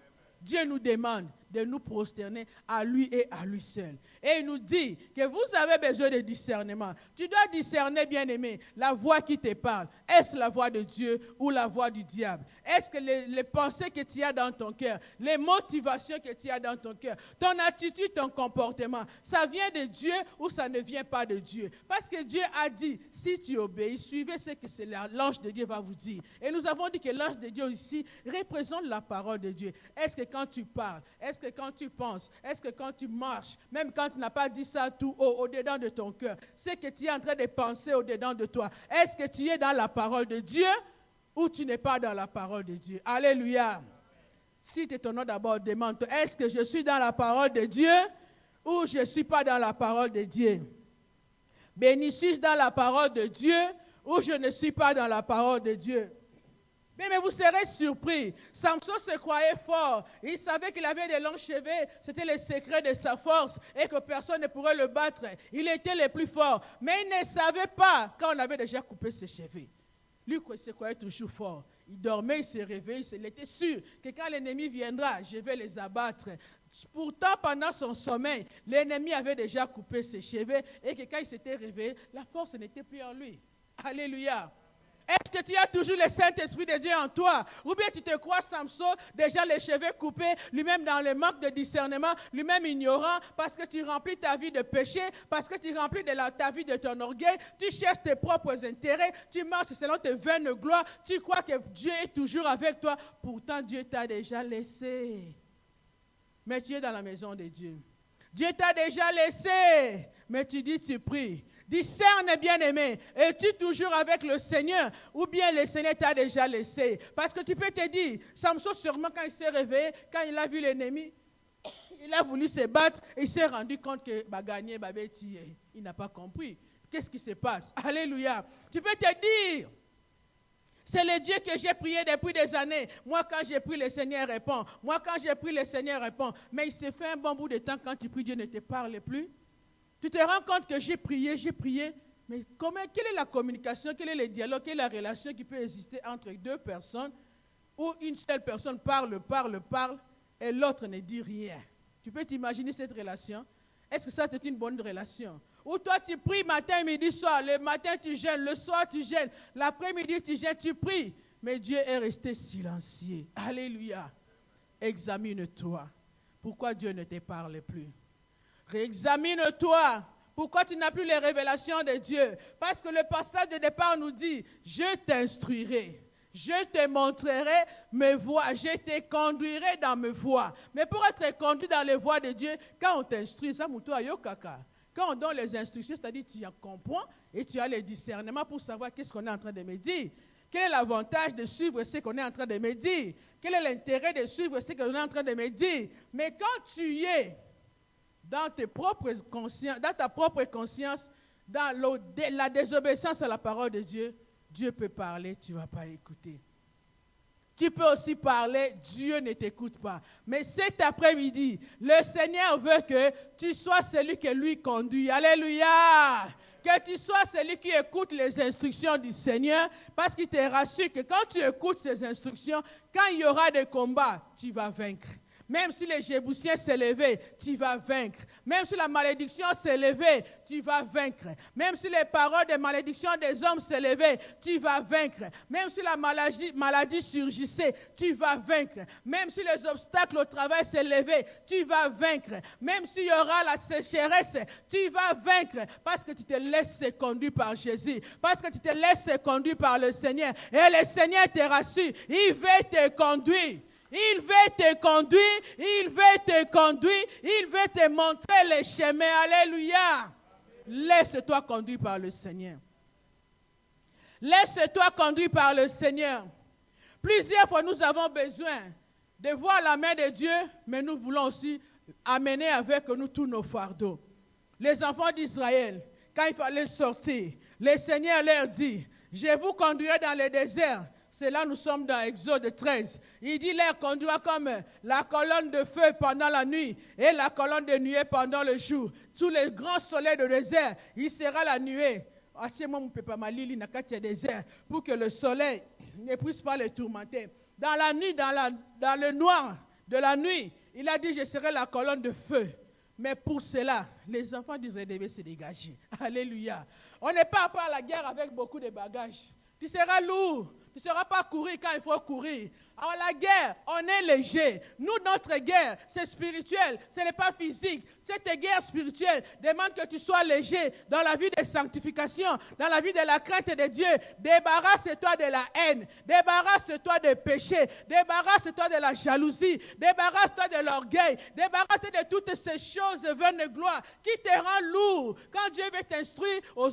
Dieu nous demande de nous prosterner à lui et à lui seul. Et il nous dit que vous avez besoin de discernement. Tu dois discerner, bien-aimé, la voix qui te parle. Est-ce la voix de Dieu ou la voix du diable? Est-ce que les pensées que tu as dans ton cœur, les motivations que tu as dans ton cœur, ton attitude, ton comportement, ça vient de Dieu ou ça ne vient pas de Dieu? Parce que Dieu a dit, si tu obéis, suivez ce que l'ange de Dieu va vous dire. Et nous avons dit que l'ange de Dieu ici représente la parole de Dieu. Est-ce que quand tu parles, est-ce que quand tu penses, est-ce que quand tu marches, même quand tu n'as pas dit ça tout haut, au-dedans de ton cœur, c'est que tu es en train de penser au-dedans de toi. Est-ce que tu es dans la parole de Dieu ou tu n'es pas dans la parole de Dieu? Alléluia. Si tu es ton nom d'abord, demande-toi, est-ce que je suis dans la parole de Dieu ou je ne suis pas dans la parole de Dieu? Béni suis-je dans la parole de Dieu ou je ne suis pas dans la parole de Dieu? Mais vous serez surpris. Samson se croyait fort. Il savait qu'il avait des longs cheveux. C'était le secret de sa force et que personne ne pourrait le battre. Il était le plus fort. Mais il ne savait pas quand on avait déjà coupé ses cheveux. Lui, il se croyait toujours fort. Il dormait, il se réveillait. Il était sûr que quand l'ennemi viendra, je vais les abattre. Pourtant, pendant son sommeil, l'ennemi avait déjà coupé ses cheveux et que quand il s'était réveillé, la force n'était plus en lui. Alléluia. Est-ce que tu as toujours le Saint-Esprit de Dieu en toi? Ou bien tu te crois Samson, déjà les cheveux coupés, lui-même dans le manque de discernement, lui-même ignorant, parce que tu remplis ta vie de péché, parce que tu remplis ta vie de ton orgueil, tu cherches tes propres intérêts, tu marches selon tes vaines gloires, tu crois que Dieu est toujours avec toi. Pourtant, Dieu t'a déjà laissé. Mais tu es dans la maison de Dieu. Dieu t'a déjà laissé, mais tu dis tu pries. Discerne, bien-aimé, es-tu toujours avec le Seigneur ou bien le Seigneur t'a déjà laissé? Parce que tu peux te dire, Samson sûrement quand il s'est réveillé, quand il a vu l'ennemi, il a voulu se battre et il s'est rendu compte que gagner, il n'a pas compris. Qu'est-ce qui se passe? Alléluia. Tu peux te dire, c'est le Dieu que j'ai prié depuis des années. Moi, quand j'ai prié, le Seigneur répond. Moi, quand j'ai prié, le Seigneur répond. Mais il s'est fait un bon bout de temps quand tu pries, Dieu ne te parle plus. Tu te rends compte que j'ai prié, mais quelle est la communication, quel est le dialogue, quelle est la relation qui peut exister entre deux personnes où une seule personne parle, et l'autre ne dit rien? Tu peux t'imaginer cette relation? Est-ce que ça, c'est une bonne relation? Ou toi, tu pries matin, midi, soir. Le matin, tu jeûnes. Le soir, tu jeûnes. L'après-midi, tu jeûnes, tu pries. Mais Dieu est resté silencieux. Alléluia. Examine-toi. Pourquoi Dieu ne te parle plus? Réexamine-toi. Pourquoi tu n'as plus les révélations de Dieu? Parce que le passage de départ nous dit, je t'instruirai, je te montrerai mes voies, je te conduirai dans mes voies. Mais pour être conduit dans les voies de Dieu, quand on t'instruit, ça moutou ayo kaka. Quand on donne les instructions, c'est-à-dire tu en comprends et tu as le discernement pour savoir qu'est-ce qu'on est en train de me dire. Quel est l'avantage de suivre ce qu'on est en train de me dire? Quel est l'intérêt de suivre ce qu'on est en train de me dire? Mais quand tu es dans ta propre conscience, dans la désobéissance à la parole de Dieu, Dieu peut parler, tu ne vas pas écouter. Tu peux aussi parler, Dieu ne t'écoute pas. Mais cet après-midi, le Seigneur veut que tu sois celui que lui conduit. Alléluia! Que tu sois celui qui écoute les instructions du Seigneur, parce qu'il te rassure que quand tu écoutes ces instructions, quand il y aura des combats, tu vas vaincre. Même si les Jébusiens s'élevaient, tu vas vaincre. Même si la malédiction s'élevait, tu vas vaincre. Même si les paroles de malédiction des hommes s'élevaient, tu vas vaincre. Même si la maladie surgissait, tu vas vaincre. Même si les obstacles au travail s'élevaient, tu vas vaincre. Même s'il y aura la sécheresse, tu vas vaincre. Parce que tu te laisses conduire par Jésus. Parce que tu te laisses conduire par le Seigneur. Et le Seigneur te rassure, il veut te conduire. Il veut te conduire, il veut te conduire, il veut te montrer les chemins. Alléluia. Laisse-toi conduire par le Seigneur. Laisse-toi conduire par le Seigneur. Plusieurs fois, nous avons besoin de voir la main de Dieu, mais nous voulons aussi amener avec nous tous nos fardeaux. Les enfants d'Israël, quand il fallait sortir, le Seigneur leur dit, je vous conduirai dans le désert. C'est là nous sommes dans Exode 13. Il dit, l'air conduira comme la colonne de feu pendant la nuit et la colonne de nuée pendant le jour. Sous les grands soleils de désert, il sera la nuée. Pour que le soleil ne puisse pas les tourmenter. Dans la nuit, dans le noir de la nuit, il a dit, je serai la colonne de feu. Mais pour cela, les enfants d'Israël devaient se dégager. Alléluia. On n'est pas à la guerre avec beaucoup de bagages. Tu seras lourd. Tu ne sauras pas courir quand il faut courir. Alors la guerre, on est léger. Nous, notre guerre, c'est spirituel. Ce n'est pas physique. Cette guerre spirituelle demande que tu sois léger dans la vie de sanctification, dans la vie de la crainte de Dieu. Débarrasse-toi de la haine. Débarrasse-toi des péchés. Débarrasse-toi de la jalousie. Débarrasse-toi de l'orgueil. Débarrasse-toi de toutes ces choses vaines de gloire qui te rendent lourd. Quand Dieu veut t'instruire, quand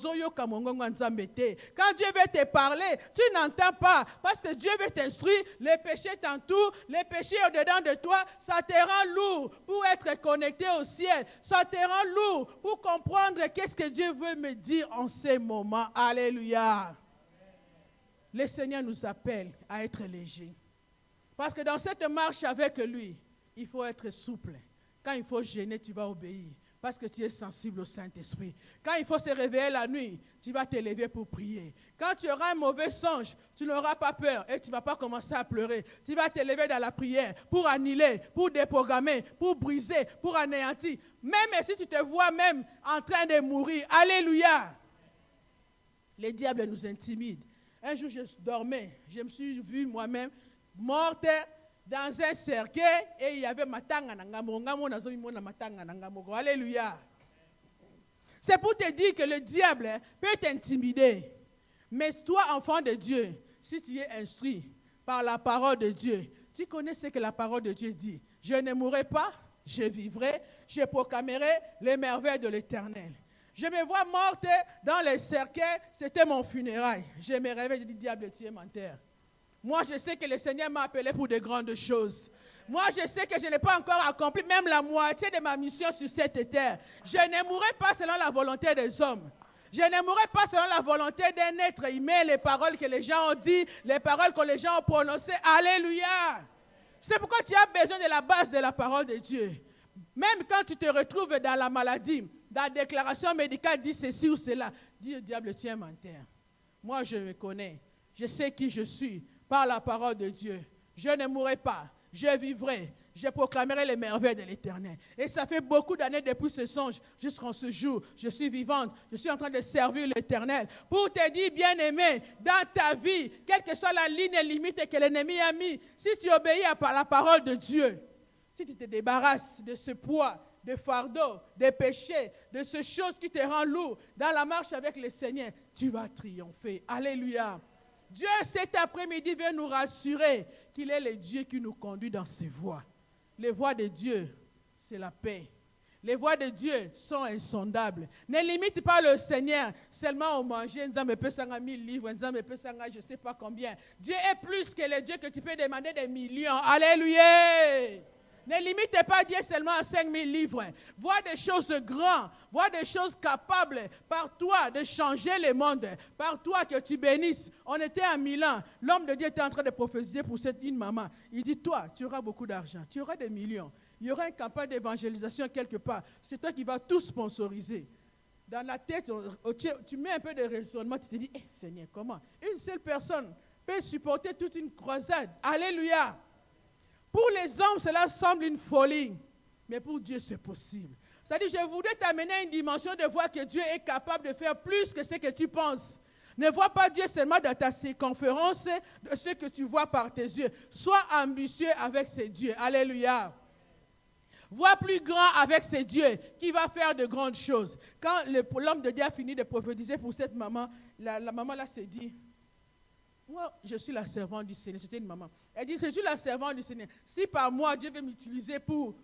Dieu veut te parler, tu n'entends pas. Parce que Dieu veut t'instruire, les péchés t'entourent, les péchés au-dedans de toi, ça te rend lourd pour être connecté au ciel. Ça te rend lourd pour comprendre qu'est-ce que Dieu veut me dire en ces moments. Alléluia. Le Seigneur nous appelle à être légers. Parce que dans cette marche avec lui, il faut être souple. Quand il faut gêner, tu vas obéir. Parce que tu es sensible au Saint-Esprit. Quand il faut se réveiller la nuit, tu vas te lever pour prier. Quand tu auras un mauvais songe, tu n'auras pas peur et tu ne vas pas commencer à pleurer. Tu vas te lever dans la prière pour annuler, pour déprogrammer, pour briser, pour anéantir. Même si tu te vois même en train de mourir. Alléluia. Les diables nous intimident. Un jour, je dormais. Je me suis vue moi-même morte dans un cercueil et il y avait matanga nangamo. Alléluia. C'est pour te dire que le diable peut t'intimider. Mais toi, enfant de Dieu, si tu es instruit par la parole de Dieu, tu connais ce que la parole de Dieu dit. Je ne mourrai pas, je vivrai, je proclamerai les merveilles de l'Éternel. Je me vois morte dans le cercueil, c'était mon funérail. Je me réveille, je dis, diable, tu es menteur. Moi, je sais que le Seigneur m'a appelé pour de grandes choses. Moi, je sais que je n'ai pas encore accompli même la moitié de ma mission sur cette terre. Je ne mourrai pas selon la volonté des hommes. Je ne mourrai pas selon la volonté d'un être humain, les paroles que les gens ont dit, les paroles que les gens ont prononcées. Alléluia! C'est pourquoi tu as besoin de la base de la parole de Dieu. Même quand tu te retrouves dans la maladie, dans la déclaration médicale, dis ceci ou cela. Dis au diable, tu es menteur. Moi, je me connais. Je sais qui je suis par la parole de Dieu. Je ne mourrai pas. Je vivrai. Je proclamerai les merveilles de l'Éternel. Et ça fait beaucoup d'années depuis ce songe, jusqu'en ce jour. Je suis vivante. Je suis en train de servir l'Éternel. Pour te dire, bien-aimé, dans ta vie, quelle que soit la ligne limite que l'ennemi a mis, si tu obéis à la parole de Dieu, si tu te débarrasses de ce poids, de fardeau, de péché, de ces choses qui te rendent lourd, dans la marche avec le Seigneur, tu vas triompher. Alléluia. Dieu, cet après-midi, veut nous rassurer qu'il est le Dieu qui nous conduit dans ses voies. Les voies de Dieu, c'est la paix. Les voies de Dieu sont insondables. Ne limite pas le Seigneur seulement au manger, je ne sais pas combien. Dieu est plus que le Dieu que tu peux demander des millions. Alléluia. Ne limite pas Dieu seulement à 5 000 livres. Vois des choses grandes, vois des choses capables par toi de changer le monde, par toi que tu bénisses. On était à Milan, l'homme de Dieu était en train de prophétiser pour une maman. Il dit, toi, tu auras beaucoup d'argent, tu auras des millions. Il y aura une campagne d'évangélisation quelque part. C'est toi qui vas tout sponsoriser. Dans la tête, tu mets un peu de raisonnement, tu te dis, Seigneur, comment une seule personne peut supporter toute une croisade? Alléluia. Pour les hommes, cela semble une folie, mais pour Dieu, c'est possible. C'est-à-dire, je voudrais t'amener à une dimension de voir que Dieu est capable de faire plus que ce que tu penses. Ne vois pas Dieu seulement dans ta circonférence de ce que tu vois par tes yeux. Sois ambitieux avec ces dieux. Alléluia. Vois plus grand avec ces dieux qui va faire de grandes choses. Quand l'homme de Dieu a fini de prophétiser pour cette maman, la maman là s'est dit, moi, je suis la servante du Seigneur. C'était une maman. Elle dit, je suis la servante du Seigneur. Si par moi, Dieu veut m'utiliser pour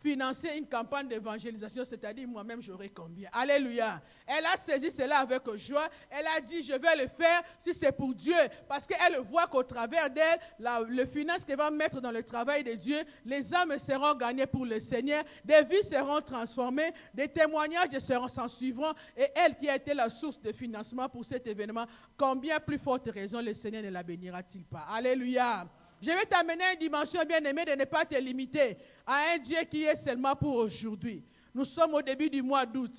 financer une campagne d'évangélisation, c'est-à-dire moi-même, j'aurai combien? Alléluia. Elle a saisi cela avec joie. Elle a dit, je vais le faire si c'est pour Dieu. Parce qu'elle voit qu'au travers d'elle, le finance qu'elle va mettre dans le travail de Dieu, les âmes seront gagnées pour le Seigneur, des vies seront transformées, des témoignages s'en suivront. Et elle qui a été la source de financement pour cet événement, combien plus forte raison le Seigneur ne la bénira-t-il pas? Alléluia. Je vais t'amener à une dimension bien-aimée de ne pas te limiter à un Dieu qui est seulement pour aujourd'hui. Nous sommes au début du mois d'août.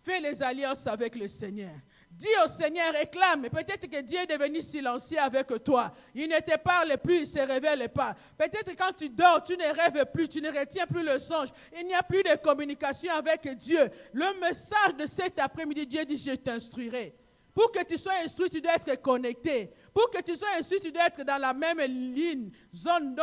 Fais les alliances avec le Seigneur. Dis au Seigneur, réclame. Peut-être que Dieu est devenu silencieux avec toi. Il ne te parle plus, il ne se révèle pas. Peut-être quand tu dors, tu ne rêves plus, tu ne retiens plus le songe. Il n'y a plus de communication avec Dieu. Le message de cet après-midi, Dieu dit, je t'instruirai. Pour que tu sois instruit, tu dois être connecté. Pour que tu sois instruit, tu dois être dans la même ligne, zone,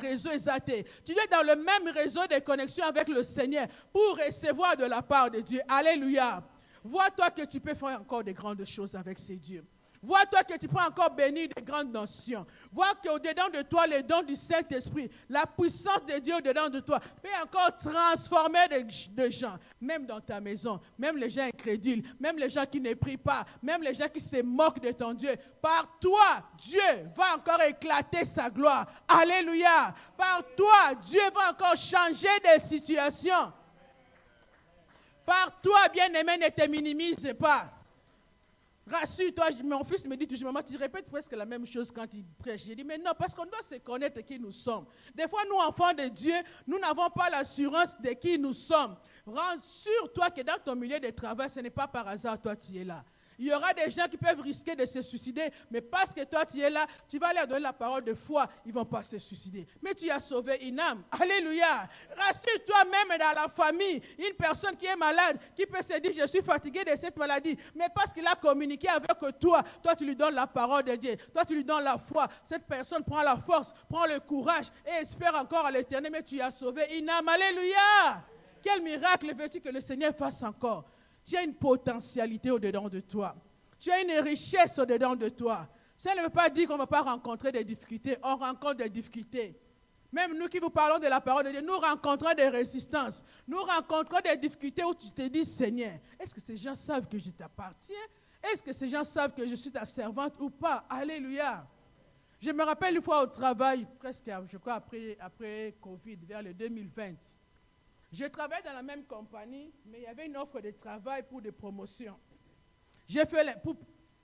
réseau exalté. Tu dois être dans le même réseau de connexion avec le Seigneur pour recevoir de la part de Dieu. Alléluia. Vois-toi que tu peux faire encore de grandes choses avec ces dieux. Vois-toi que tu peux encore bénir de grandes nations. Vois qu'au-dedans de toi, les dons du Saint-Esprit, la puissance de Dieu au-dedans de toi peut encore transformer des gens, même dans ta maison, même les gens incrédules, même les gens qui ne prient pas, même les gens qui se moquent de ton Dieu. Par toi, Dieu va encore éclater sa gloire. Alléluia. Par toi, Dieu va encore changer des situations. Par toi, bien-aimé, ne te minimise pas. Rassure-toi, mon fils me dit toujours, maman, tu répètes presque la même chose quand il prêche. J'ai dit, mais non, parce qu'on doit se connaître qui nous sommes. Des fois, nous, enfants de Dieu, nous n'avons pas l'assurance de qui nous sommes. Rassure-toi que dans ton milieu de travail, ce n'est pas par hasard, toi, tu es là. Il y aura des gens qui peuvent risquer de se suicider, mais parce que toi tu es là, tu vas leur donner la parole de foi, ils ne vont pas se suicider. Mais tu as sauvé une âme. Alléluia. Rassure-toi même dans la famille, une personne qui est malade, qui peut se dire je suis fatigué de cette maladie, mais parce qu'il a communiqué avec toi, toi tu lui donnes la parole de Dieu, toi tu lui donnes la foi, cette personne prend la force, prend le courage et espère encore à l'Éternel, mais tu as sauvé une âme. Alléluia. Quel miracle veux-tu que le Seigneur fasse encore? Tu as une potentialité au-dedans de toi. Tu as une richesse au-dedans de toi. Ça ne veut pas dire qu'on ne va pas rencontrer des difficultés. On rencontre des difficultés. Même nous qui vous parlons de la parole de Dieu, nous rencontrons des résistances. Nous rencontrons des difficultés où tu te dis, Seigneur, est-ce que ces gens savent que je t'appartiens? Est-ce que ces gens savent que je suis ta servante ou pas? Alléluia. Je me rappelle une fois au travail, presque, je crois, après Covid, vers le 2020. Je travaillais dans la même compagnie, mais il y avait une offre de travail pour des promotions. J'ai fait pour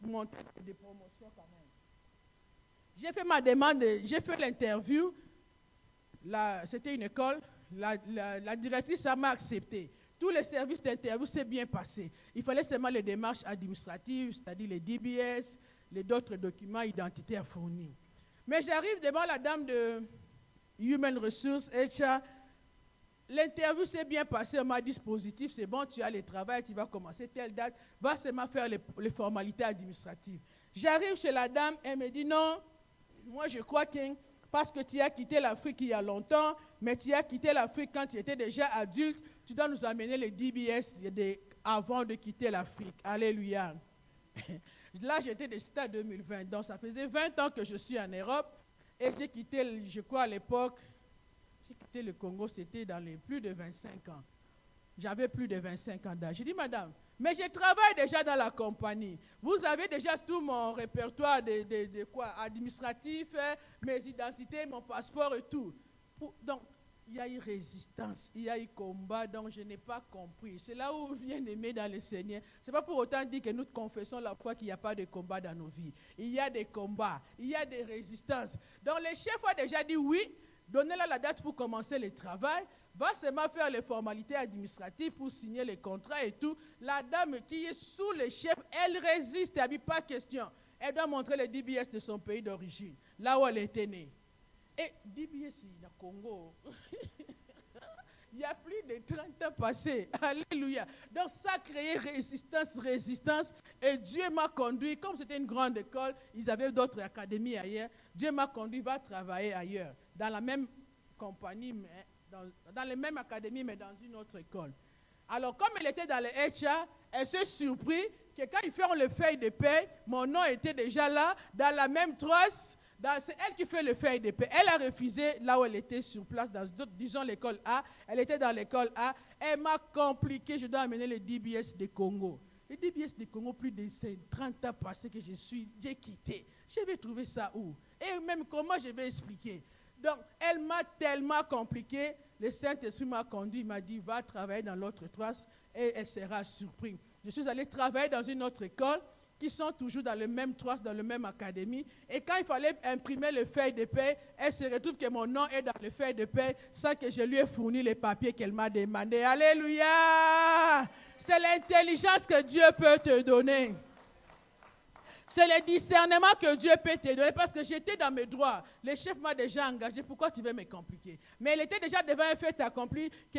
monter des promotions quand même. J'ai fait ma demande, j'ai fait l'interview. C'était une école. La directrice m'a accepté. Tous les services d'interview s'est bien passé. Il fallait seulement les démarches administratives, c'est-à-dire les DBS, les d'autres documents identité à fournir. Mais j'arrive devant la dame de Human Resources, HR. L'interview s'est bien passée, on m'a dit positif, c'est bon, tu as le travail, tu vas commencer telle date, va seulement faire les formalités administratives. J'arrive chez la dame, elle me dit non, moi je crois que parce que tu as quitté l'Afrique il y a longtemps, mais tu as quitté l'Afrique quand tu étais déjà adulte, tu dois nous amener les DBS avant de quitter l'Afrique. Alléluia. Là, j'étais décédé en 2020, donc ça faisait 20 ans que je suis en Europe et j'ai quitté, je crois à l'époque, j'ai quitté le Congo, c'était dans les plus de 25 ans. J'avais plus de 25 ans d'âge. J'ai dit, madame, mais je travaille déjà dans la compagnie. Vous avez déjà tout mon répertoire de quoi, administratif, mes identités, mon passeport et tout. Donc, il y a eu résistance, il y a eu combat, donc je n'ai pas compris. C'est là où bien aimé dans le Seigneur. Ce n'est pas pour autant dire que nous confessons la foi qu'il n'y a pas de combat dans nos vies. Il y a des combats, il y a des résistances. Donc, le chef a déjà dit oui. Donnez-la la date pour commencer le travail, va seulement faire les formalités administratives pour signer les contrats et tout. La dame qui est sous le chef, elle résiste, elle dit pas question. Elle doit montrer les DBS de son pays d'origine, là où elle était née. Et DBS, il y a Congo. Il y a plus de 30 ans passés. Alléluia. Donc ça a créé résistance. Et Dieu m'a conduit, comme c'était une grande école, ils avaient d'autres académies ailleurs. Dieu m'a conduit, va travailler ailleurs. Dans la même compagnie, mais dans les mêmes académies, mais dans une autre école. Alors, comme elle était dans le HR, elle s'est surpris que quand ils font le feuille de paie, mon nom était déjà là, dans la même trace. C'est elle qui fait le feuille de paie. Elle a refusé là où elle était sur place, disons l'école A. Elle était dans l'école A. Elle m'a compliqué. Je dois amener le DBS de Congo. Le DBS de Congo, plus de 30 ans passés que j'ai quitté. Je vais trouver ça où? Et même comment je vais expliquer? Donc, elle m'a tellement compliqué. Le Saint-Esprit m'a conduit, il m'a dit, va travailler dans l'autre trace et elle sera surprise. Je suis allé travailler dans une autre école qui sont toujours dans le même trace, dans le même académie. Et quand il fallait imprimer le feuille de paie, elle se retrouve que mon nom est dans le feuille de paie sans que je lui ai fourni les papiers qu'elle m'a demandé. Alléluia! C'est l'intelligence que Dieu peut te donner. C'est le discernement que Dieu peut te donner parce que j'étais dans mes droits. Le chef m'a déjà engagé. Pourquoi tu veux me compliquer? Mais elle était déjà devant un fait accompli que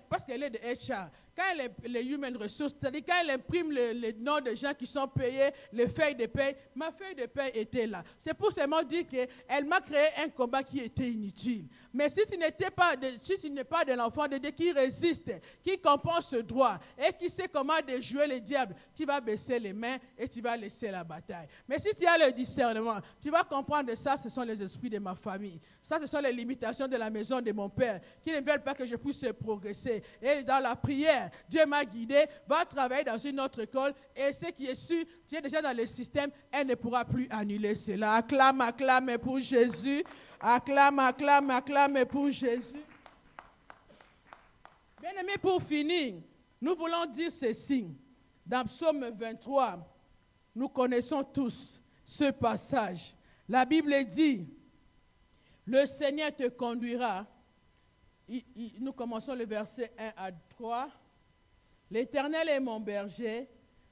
parce qu'elle est de HR, quand les human resources, c'est-à-dire quand elle imprime les noms de gens qui sont payés, les feuilles de paie, ma feuille de paie était là. C'est pour seulement dire qu'elle m'a créé un combat qui était inutile. Mais si tu n'es pas de l'enfant de Dieu qui résiste, qui comprend ce droit et qui sait comment déjouer le diable, tu vas baisser les mains et tu vas laisser la bataille. Mais si tu as le discernement, tu vas comprendre ça, ce sont les esprits de ma famille. Ça, ce sont les limitations de la maison de mon père qui ne veulent pas que je puisse progresser. Et dans la prière, Dieu m'a guidé, va travailler dans une autre école et ce qui est sûr, tu es déjà dans le système, elle ne pourra plus annuler cela. Acclame, acclame pour Jésus. Acclame, acclame, acclame pour Jésus. Bien-aimés, pour finir, nous voulons dire ceci. Dans Psaume 23, nous connaissons tous ce passage. La Bible dit, le Seigneur te conduira. Nous commençons le verset 1 à 3. L'Éternel est mon berger,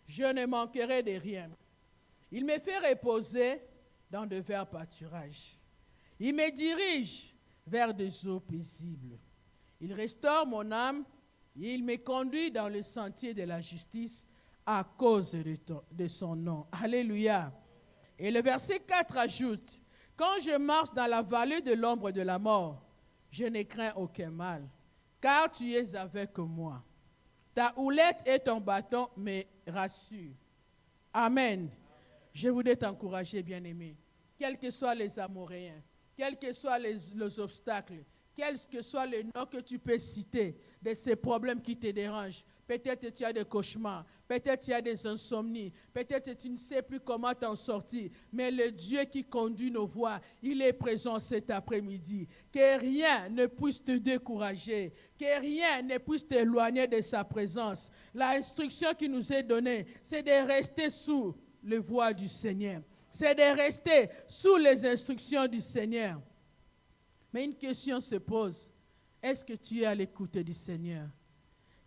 je ne manquerai de rien. Il me fait reposer dans de verts pâturages. Il me dirige vers des eaux paisibles. Il restaure mon âme et il me conduit dans le sentier de la justice à cause de son nom. Alléluia. Et le verset 4 ajoute, quand je marche dans la vallée de l'ombre de la mort, je ne crains aucun mal, car tu es avec moi. Ta houlette et ton bâton me rassurent. Amen. Je voudrais t'encourager, bien-aimé, quels que soient les Amoréens, quels que soient les obstacles, quel que soit le nom que tu peux citer de ces problèmes qui te dérangent. Peut-être que tu as des cauchemars, peut-être que tu as des insomnies, peut-être que tu ne sais plus comment t'en sortir. Mais le Dieu qui conduit nos voies, il est présent cet après-midi. Que rien ne puisse te décourager, que rien ne puisse t'éloigner de sa présence. L'instruction qui nous est donnée, c'est de rester sous les voies du Seigneur. C'est de rester sous les instructions du Seigneur. Mais une question se pose. Est-ce que tu es à l'écoute du Seigneur?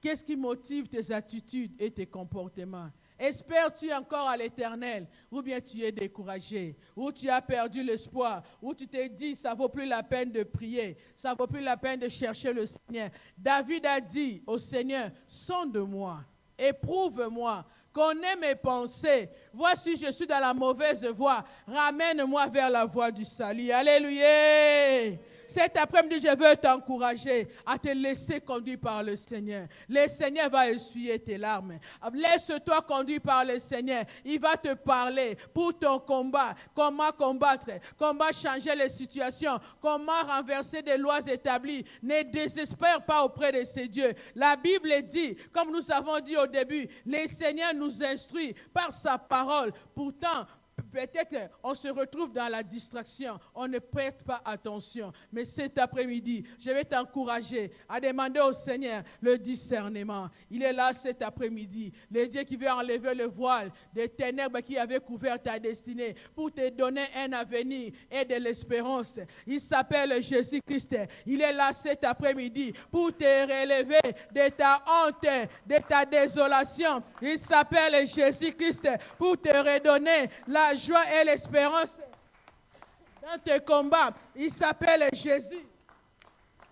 Qu'est-ce qui motive tes attitudes et tes comportements? Espères-tu encore à l'Éternel? Ou bien tu es découragé? Ou tu as perdu l'espoir? Ou tu t'es dit, ça ne vaut plus la peine de prier? Ça ne vaut plus la peine de chercher le Seigneur? David a dit au Seigneur, sonde-moi, éprouve-moi, connais mes pensées. Vois si je suis dans la mauvaise voie. Ramène-moi vers la voie du salut. Alléluia! Cet après-midi, je veux t'encourager à te laisser conduire par le Seigneur. Le Seigneur va essuyer tes larmes. Laisse-toi conduire par le Seigneur. Il va te parler pour ton combat. Comment combattre, comment changer les situations, comment renverser des lois établies. Ne désespère pas auprès de ces dieux. La Bible dit, comme nous avons dit au début, le Seigneur nous instruit par sa parole. Pourtant, peut-être on se retrouve dans la distraction, on ne prête pas attention. Mais cet après-midi, je vais t'encourager à demander au Seigneur le discernement. Il est là cet après-midi, le Dieu qui veut enlever le voile des ténèbres qui avaient couvert ta destinée pour te donner un avenir et de l'espérance. Il s'appelle Jésus-Christ. Il est là cet après-midi pour te relever de ta honte, de ta désolation. Il s'appelle Jésus-Christ pour te redonner la joie et l'espérance dans tes combats. Il s'appelle Jésus.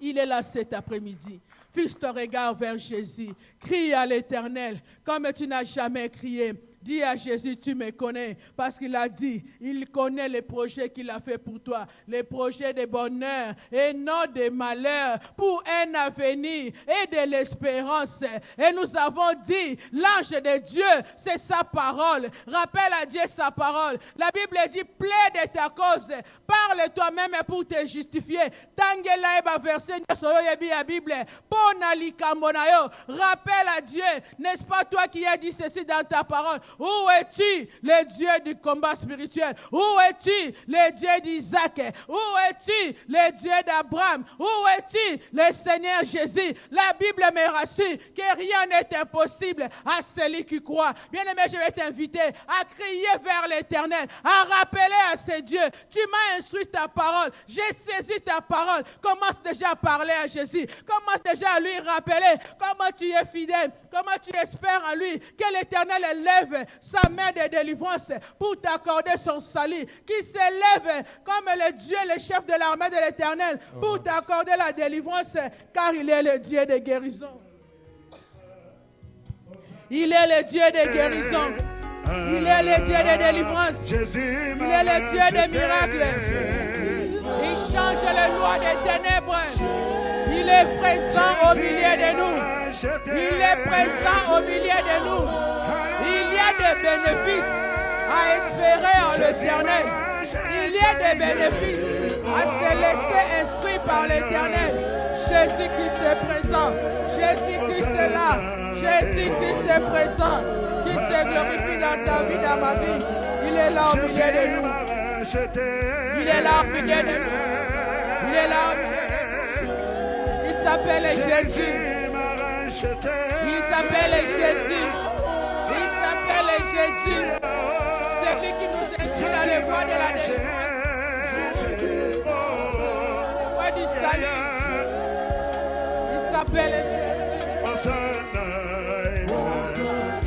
Il est là cet après-midi. Fixe ton regard vers Jésus. Crie à l'Éternel comme tu n'as jamais crié. Dis à Jésus, tu me connais, parce qu'il a dit, il connaît les projets qu'il a fait pour toi, les projets de bonheur et non de malheur, pour un avenir et de l'espérance. Et nous avons dit, l'ange de Dieu, c'est sa parole. Rappelle à Dieu sa parole. La Bible dit, plaide ta cause, parle toi-même pour te justifier. Tangela eba verset nyoso yebi la Bible, pona likambonayo. Rappelle à Dieu, n'est-ce pas toi qui as dit ceci dans ta parole? Où es-tu, le Dieu du combat spirituel? Où es-tu, le Dieu d'Isaac? Où es-tu, le Dieu d'Abraham? Où es-tu, le Seigneur Jésus? La Bible me rassure que rien n'est impossible à celui qui croit. Bien-aimé, je vais t'inviter à crier vers l'Éternel, à rappeler à ce Dieu. Tu m'as instruit ta parole, j'ai saisi ta parole. Commence déjà à parler à Jésus. Commence déjà à lui rappeler comment tu es fidèle, comment tu espères en lui, que l'Éternel élève sa main de délivrance pour t'accorder son salut, qui s'élève comme le Dieu, le chef de l'armée de l'Éternel, pour t'accorder la délivrance, car il est le Dieu de guérison. Il est le Dieu de guérison. Il est le Dieu de délivrance. Il est le Dieu des miracles. Il change les lois des ténèbres. Il est présent au milieu de nous. Il est présent au milieu de nous. Il y a des bénéfices à espérer en l'Éternel. Il y a des bénéfices à se laisser instruire par l'Éternel. Jésus-Christ est présent. Jésus-Christ est là. Jésus-Christ est présent. Qui se glorifie dans ta vie, dans ma vie. Il est là au milieu de nous. Il est là au milieu de nous. Il est là au milieu de nous. Il s'appelle Jésus. Il s'appelle Jésus. Il s'appelle Jésus. C'est lui qui nous inscrit dans les voies de la délivrance. Les voies du salut. Il s'appelle Jésus.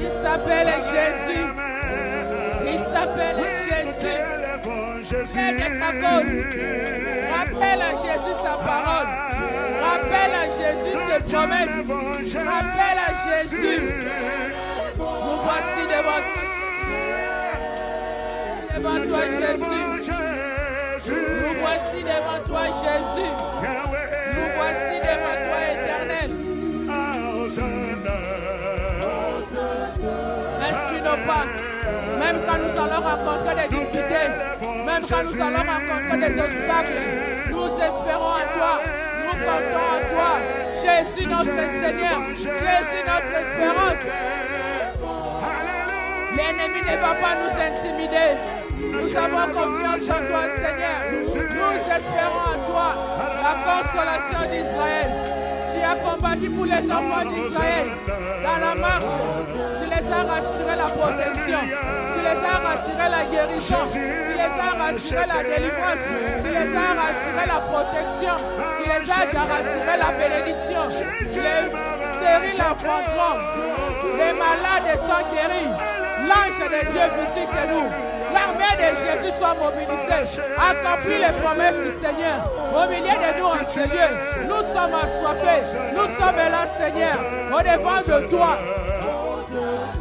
Il s'appelle s'appelle Jésus. Il s'appelle Jésus. Viens de ta cause. Rappelle à Jésus sa parole. Rappelle à Jésus ses promesses. Rappelle à Jésus. Nous voici devant toi, Jésus. Nous voici devant toi, Jésus. Nous voici devant toi, Éternel. N'inspire nos pas. Même quand nous allons rencontrer des difficultés, même quand nous allons rencontrer des obstacles, nous espérons en toi, nous comptons en toi. Jésus notre Seigneur, Jésus notre espérance. L'ennemi ne va pas nous intimider. Nous avons confiance en toi, Seigneur. Nous espérons en toi la consolation d'Israël. Tu as combattu pour les enfants d'Israël dans la marche. Tu les as rassuré la protection. Tu les as rassuré la guérison. Tu les as rassuré la délivrance. Tu les as rassuré la protection. Tu les as rassuré la bénédiction. Les stériles affronteront. Les malades sont guéris. L'ange de Dieu visite nous. L'armée de Jésus soit mobilisée. Accomplis les promesses du Seigneur. Au milieu de nous en ce lieu, nous sommes assoiffés. Nous sommes là, Seigneur, au-devant de toi.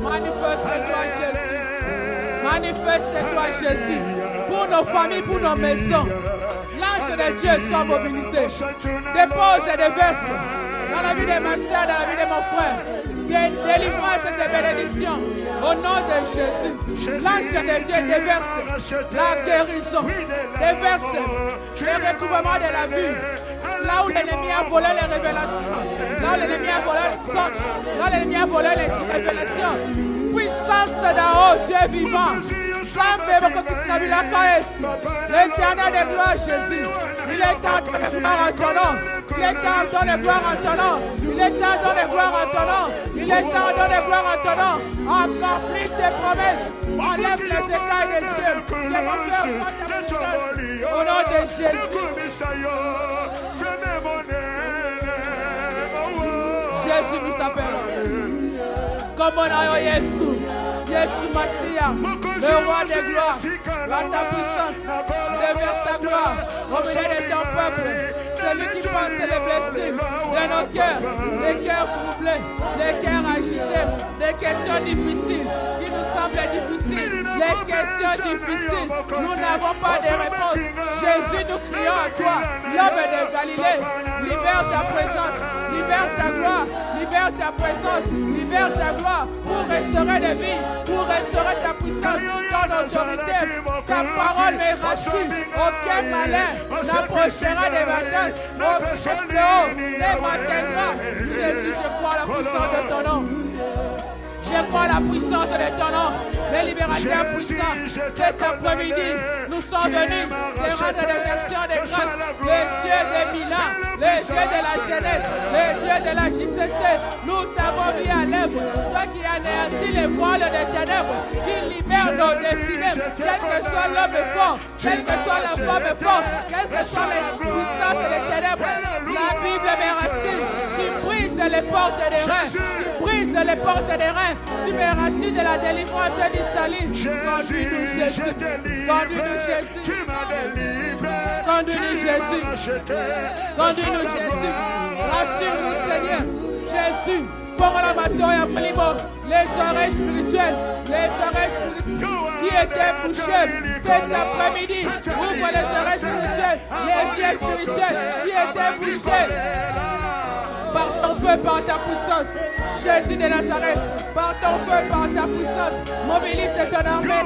Manifeste-toi, Jésus. Manifeste-toi, Jésus. Pour nos familles, pour nos maisons. L'ange de Dieu soit mobilisé. Dépose et déverse dans la vie de ma soeur, dans la vie de mon frère. Des délivrances et des bénédictions. Au nom de Jésus, l'ange de Dieu déverse la guérison, déverse le recouvrement de la vue. Là où l'ennemi a volé les révélations, là où l'ennemi a volé les coches, là où l'ennemi a volé les révélations. Puissance d'en haut, Dieu vivant. L'éternel de gloire, Jésus. Il est temps de gloire en ton nom. Il est temps de gloire en ton nom. Il est temps de gloire en ton nom. Il est temps de gloire en ton nom. Accomplis tes promesses. Enlève les écailles des yeux. Au nom de Jésus. Jésus, nous t'appelons. Comme on a Jésus. Jésus Massia, le roi des gloires, par ta puissance, déverse ta gloire au milieu de ton peuple. Celui qui pense les blessures de nos cœurs, les cœurs troublés, les cœurs agités, les questions difficiles qui nous semblent difficiles, les questions difficiles. Nous n'avons pas de réponse. Jésus, nous crions à toi, l'homme de Galilée, libère ta présence, libère ta gloire, libère ta présence, libère ta gloire pour restaurer des vies, pour restaurer ta puissance, ton autorité. Ta parole est reçue. Aucun malin n'approchera des batailles. Aucun fléau ne m'atteindra. Jésus, je crois la puissance de ton nom. Je crois la puissance de ton nom, les libérateurs puissants. Cet après-midi, nous sommes venus te rendre des actions de grâce. Les dieux des Milan, les dieux de la jeunesse, les dieux de la JCC, nous t'avons mis à l'œuvre. Toi qui anéantis les voiles des ténèbres, qui libère nos destinées, quel que soit l'homme fort, quel que soit la femme forte, quelles que soient les puissances et les ténèbres. La Bible me rassure. Tu brises les portes des reins. Tu brises les portes des reins. Tu me rassures de la délivrance du salut. Conduis-nous, Jésus. Conduis-nous, Jésus. Conduis-nous, Jésus. Conduis-nous, Jésus. Rassure-nous, Seigneur. Jésus. Pour la matin et primo, les oreilles spirituelles, qui étaient bouchées cet après-midi. Ouvre les oreilles spirituelles, les yeux spirituels qui étaient bouchés. Par ton feu, par ta puissance, Jésus de Nazareth, par ton feu, par ta puissance, mobilise ton armée.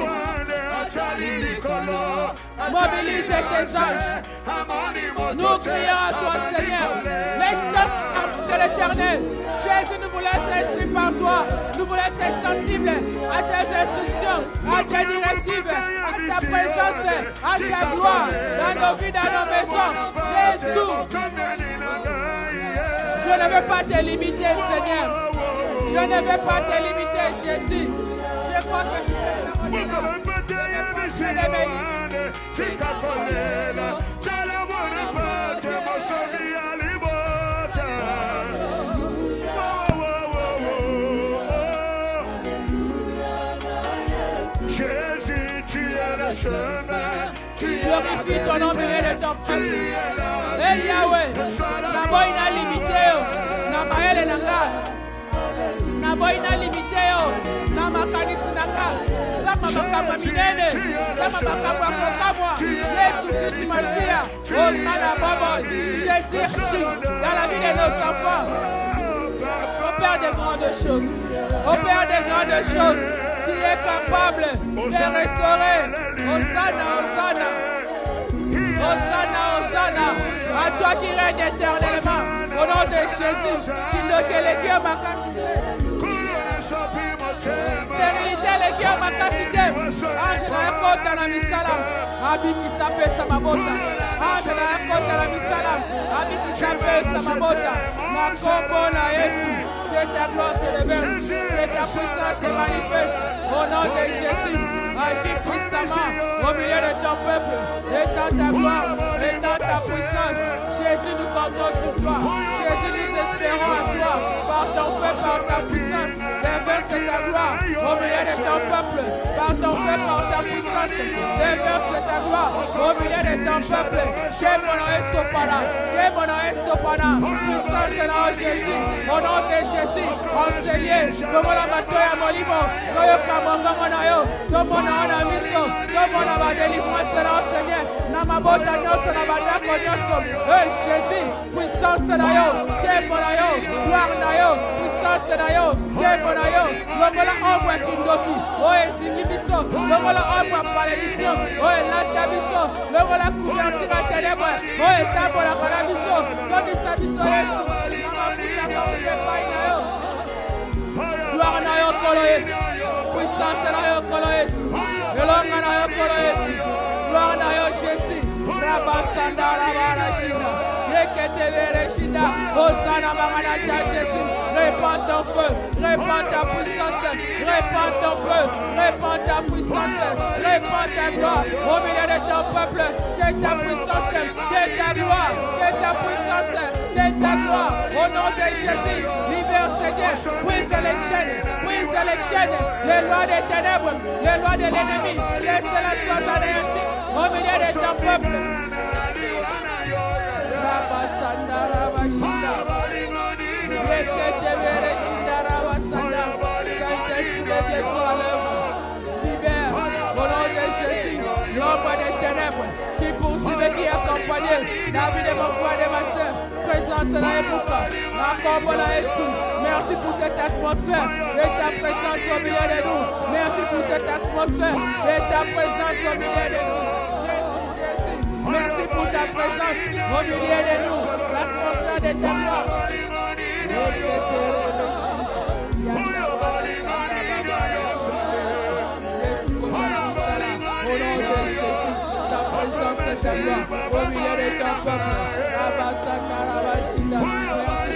Mobilise tes anges. Nous crions à toi, Seigneur. Les cœurs de l'Éternel. Jésus, nous voulons être instruits par toi. Nous voulons être sensibles à tes instructions, à tes directives, à ta présence, à ta gloire dans nos vies, dans nos maisons. Jésus. Je ne veux pas te limiter, Seigneur. Je ne veux pas te limiter, Jésus. Je crois que tu es là. Je ne vais pas Glorifie ton nom, béni de ton peuple. Et Yahweh, Nabo ina limité, Namaele Nanga, Nabo ina limité, Namakanisi Nanga, Sama Makama Minene, Sama Makama Kokamwa, Jésus Christ Massia, Osana Bobo, Jésus dans la vie de nos enfants. Opère de grandes choses. Opère de grandes choses. Tu es capable de restaurer. Hosanna, Hosanna. Hosanna, Hosanna. À toi qui règne éternellement. Au nom de Jésus. Tu ne que les cœurs ma stérilité, les cœurs ma capité. Ange na yakota na misalam. Abiki sape samabota. Ange na yakota na misalam. Abiki sape samabota. Na kombo na Yesu. Que ta gloire se réverse, que ta puissance se manifeste au nom de Jésus. Agis puissamment au milieu de ton peuple, étends ta gloire, étends ta puissance. Jésus, nous comptons sur toi. Jésus, nous espérons en toi. Par ton feu, par ta puissance, déverse ta gloire au milieu de ton peuple. Par ton feu, par ta puissance, déverse ta gloire au milieu de ton peuple. Que mon nom est sopana, que mon nom est sopana. Puissance de nom Jésus, au nom de Jésus, enseigné, comme la bataille à Molimo, Koyo Kamonga Monayo, comme on a un miso, comme on a la délivrance de l'enseignant, Namabota Nosso, Nabadako Nosso, Jésus, puissance de Nayo, Kemonayo, gloire Nayo, puissance de Nayo, Kemonayo, Logola Ombre Kindoki, Oe Singibiso, Logola Ombre Malédiction, Oe Latabiso, Logola couverture à ténèbres, Oe Tabola Kalabiso, Kodisabiso Yesu, Namafuta Kaouye Gloire Nayo Koloes, puissance Nayo Koloes, Elonga Nayo Koloes, gloire Nayo Jésus, Rabasanda Rabarashina, Yekete Vereshina, Hosanna Maranatha Jésus, répands ton feu, répands ta puissance, répands ton feu, répands ta puissance, répands ta gloire au milieu de ton peuple, que ta puissance, que ta gloire, que ta puissance, que ta gloire, au nom de Jésus, libère Seigneur, brise les chaînes, les lois des ténèbres, les lois de l'ennemi, laisse-la soit anéantie au milieu de ton peuple. Rabasanda Rabashina, Rekete Vereshina Rabasanda, Saint-Esprit de Dieu soit à l'œuvre. Libère au nom de Jésus l'ombre des ténèbres qui poursuit et qui accompagne la vie de mon frère et de ma soeur. Présence de la époque, la combo la Jésus. Merci pour cette atmosphère et ta présence au milieu de nous. Merci pour cette atmosphère et ta présence au milieu de nous. Merci pour ta présence au milieu de nous. L'atmosphère de ta gloire. Au nom de Jésus, ta présence de ta gloire au milieu de ton peuple. Merci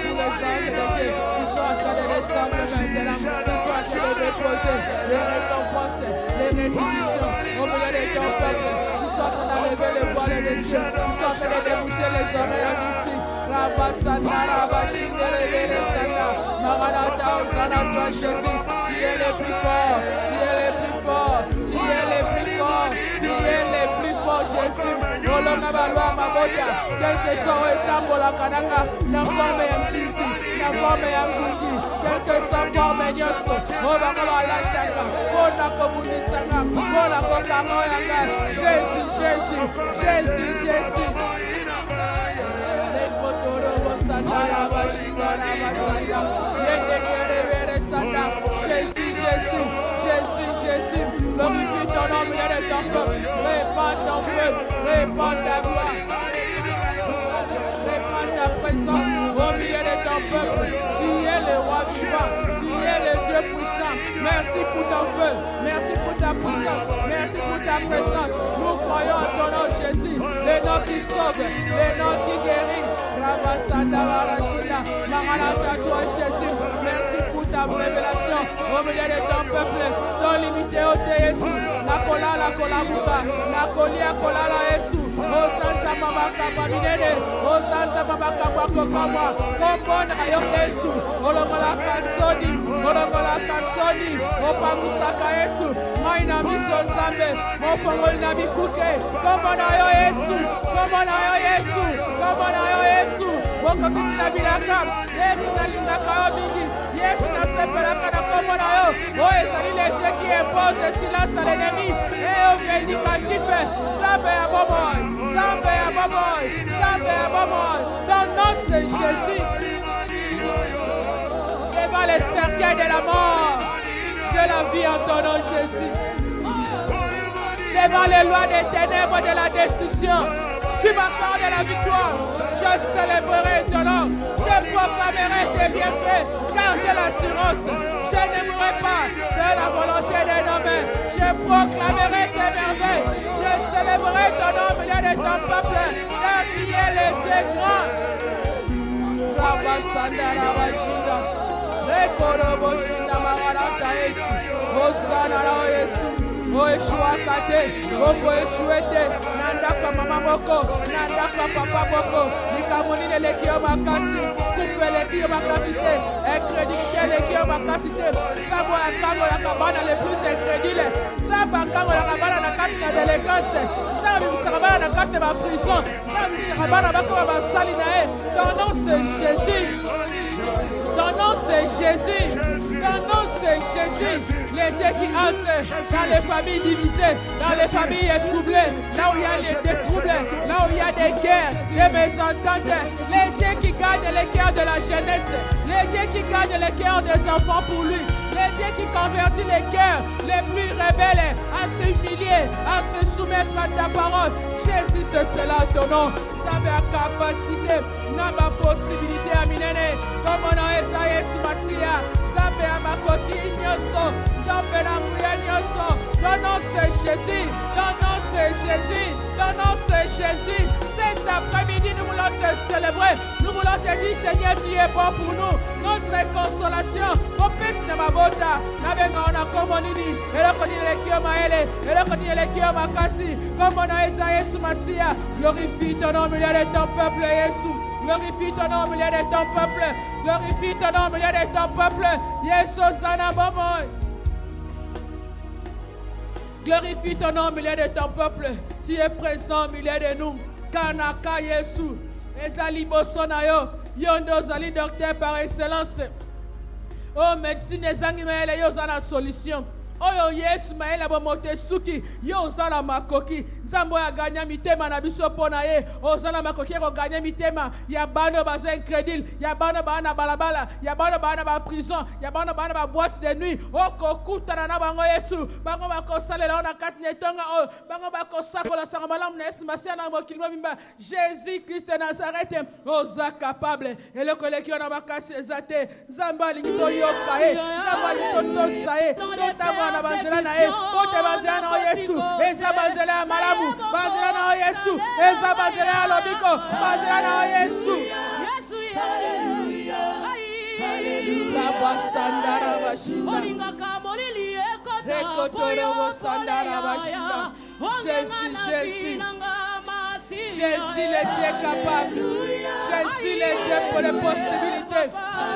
pour les anges de Dieu qui sont en train de descendre maintenant, qui sont en train de déposer les récompenses, les rétributions au milieu de ton peuple, qui sont en train d'enlever les voiles des cieux, qui sont en train de déboucher les oreilles d'ici. Rabasana, Rabashina, Reveresana, Maranatha, Hosanna, toi Jésus, tu es le plus fort, tu es le plus fort, tu es le plus fort, tu es le plus fort, Jésus. Olonga balwa mabota, quel que soit l'état pour la kananga, na forme ya mtiti, na forme ya ngungi, quel que soit forme nyoso, oba kaba lataka, ona kobunisanga, ona kokamo yanga, Jésus, Jésus, Jésus, Jésus. Jésus, Jésus, Jésus, Jésus, glorifie ton nom, milieu de ton peuple, répands ton feu, répands ta gloire, répands ta présence au milieu de ton peuple. Tu es le roi vivant, tu es le Dieu puissant. Merci pour ton feu, merci pour ta puissance, merci pour ta présence. Nous croyons en ton nom, Jésus, le nom qui sauve, le nom qui guérit. Maranatha, toi Jésus, merci pour ta révélation au milieu de ton peuple, ton limité au Jésus, la cola, la buba, la colia, cola, la Jésus, Osanza mama kapa minene. Osanza mama kapa kokama. Kombona yo Yesu. Olongola kasoni. Olongola kasoni. Opamusaka Yesu. Maina miso nzambe. Mofongoli na bikuke. Kombona yo Yesu. Kombona yo Yesu. Kombona yo Yesu. Mokokisi na bilaka. Yesu na lingaka yo mingi. Yesu na sepelaka na kombona yo. Oh, ezali le Dieu qui impose le silence à l'ennemi. Et au vindicatif. Zambe ya boboy. Zambe ya boboy. Zambe ya boboy. Ton nom c'est Jésus. Devant les cercueils de la mort, je la vis en ton nom Jésus. Devant les lois des ténèbres de la destruction, tu m'accordes la victoire. Je célébrerai ton nom. Je proclamerai tes bienfaits, car j'ai l'assurance. Je ne mourrai pas. C'est la volonté d'un homme. Je proclamerai tes merveilles. Je célébrerai ton nom au milieu de ton peuple, car tu es le Dieu grand. Rabasandara Bashinda. Rekorobo Shinda Magarata Yesu. Hosanna Yesu. O Yeshua Kate, Oko Yeshuete, Nandaka Mama Moko, Nandaka Papa Moko, Nikamonine Lekio Makasi, Coupe Lekio Makasite, Incrédulité Lekio Makasite, Sabo Akango la cabane les plus incrédules, Sabo Akango la cabane la carte de l'élégance, Sabo Sarabana la carte de ma prison, Sabo Sarabana la carte de ma salinae, ton nom c'est Jésus, ton nom c'est Jésus, ton nom c'est Jésus. Les dieux qui entrent dans les familles divisées, dans les familles troublées, là où il y a des troubles, là où il y a des guerres, des mésententes, les dieux qui gardent les cœurs de la jeunesse, les dieux qui gardent les cœurs des enfants pour lui, les dieux qui convertit les cœurs les plus rebelles à s'humilier, à se soumettre à ta parole. Jésus, c'est cela ton nom. Ça veut la capacité, n'a pas possibilité à minene, comme on a essayé sur Massia. Zambe à ma coquille, Zambe la mouille, ton nom c'est Jésus, ton nom c'est Jésus, ton nom c'est Jésus. Cet après-midi, nous voulons te célébrer, nous voulons te dire, Seigneur, tu es bon pour nous, notre consolation. Au pèse de ma bota, n'avons on a comme on dit, et le connaît les Kiomaele, et le connaît les Kiomakasi, comme on a Esaïe Soumassia. Glorifie ton nom, milieu de ton peuple, Jésus. Glorifie ton nom au milieu de ton peuple. Glorifie ton nom au milieu de ton peuple. Yesu Zana Bomoy. Glorifie ton nom au milieu de ton peuple. Tu es présent au milieu de nous. Kanaka Yesu. Ezali Bosonayo. Yondo Zali docteur par excellence. Oh, médecine ezangi maele yo zana solution. Oyo Yesu maela bomote suki yo ozala makoki nzambo ya ganya mitema na biso pona ye ozala makoki ko ganya mitema ya bano baza incrédule ya bano bana balabala ya bano bana ba prison ya bano bana ba boîte de nuit okokutana na bango Yesu bango bakosalela na katne tonga o bango bakosakola sanga malamu na Yesu masia na mokili mobimba Jésus Christ de Nazareth oza capable eloko leki na makasi ezate nzambo alingi to yoka e nzambo alingi to sae to na banzela na e ote banzela na Yesu eza banzela ya malamu banzela na Yesu eza banzela ya lobiko banzela na Yesu Yesu haleluya haleluya basandara bashinda ekotoro basandara bashinda Jésus Jésus le Dieu capable Jésus le Dieu pour les possibilités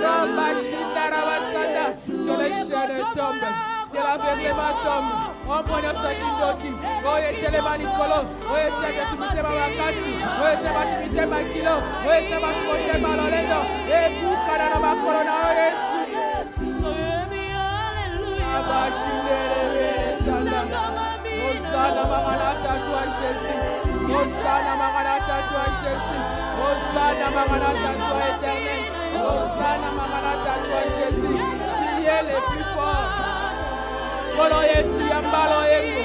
Rabashindara basanda que les chaînes tombent que l'aveuglement tombe. On prenait ce kindoki. Oye telema nikolo. Oye tebe tumite makasi. Oye tebe tumite makilo. Oye tebe tumite malolendo. Ebuka na makolo na Yesu. Abashindere sanda. Osana magalata toi Jésus. Osana magalata toi Jésus. Osana magalata toi éternel. Osana magalata toi Jésus. Tu es le plus fort. Kolo Yesu yambalo yemu.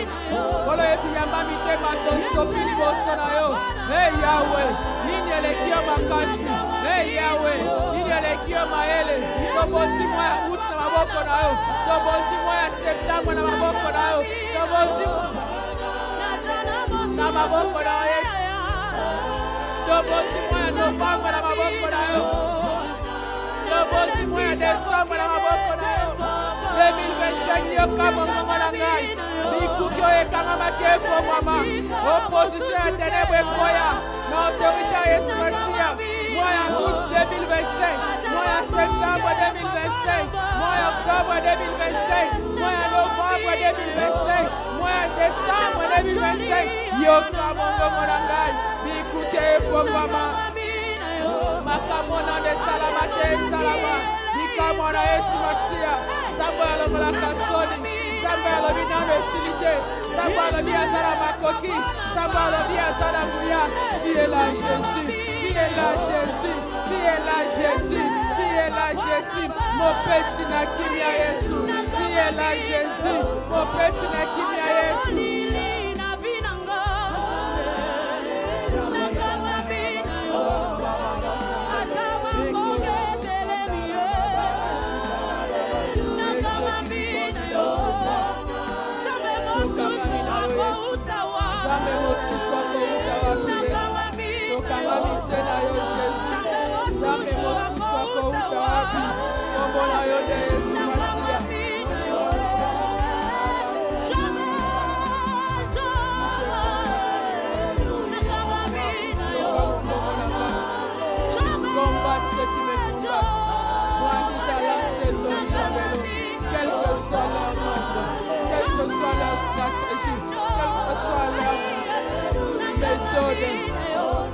Kolo Yesu yambami tema tosopili bosona yo. Hey Yahweh, nini elekio makasi. Hey Yahweh, nini elekio maele. Toboti moya uti na maboko na yo. Toboti moya septembre na maboko na yo. Toboti na maboko na Yesu. Toboti moya novembre na maboko na yo. Toboti moya décembre na maboko na yo. 2025 yokamongongo na ngai bikuki oyo ekangama kefo mama opposition ya ténèbre ekoya na autorité ya Yesu Masiya mois ya août 2025 mois ya septembre 2025 mois ya octobre 2025 mois ya novembre 2025 mois ya décembre 2025 yokamongongo na ngai bikuki efo mama makamona de salama te salama bikamona Yesu Masiya Samba aloba kasoni Samba alobi na mesilite Samba alobi azala makoki Samba alobi azala muya tu es là Jésus tu es là Jésus tu es là Jésus tu es là Jésus mon pesi na kimia Yesu tu es là Jésus mon pesi na kimia Yesu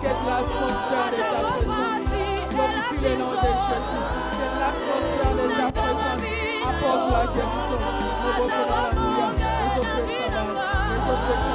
Que l'atmosphère de ta présence glorifie le nom de Jésus. Que l'atmosphère de ta présence apporte la guérison. Nous reconnaissons la prière. Nous offrons ça. Nous offrons ça.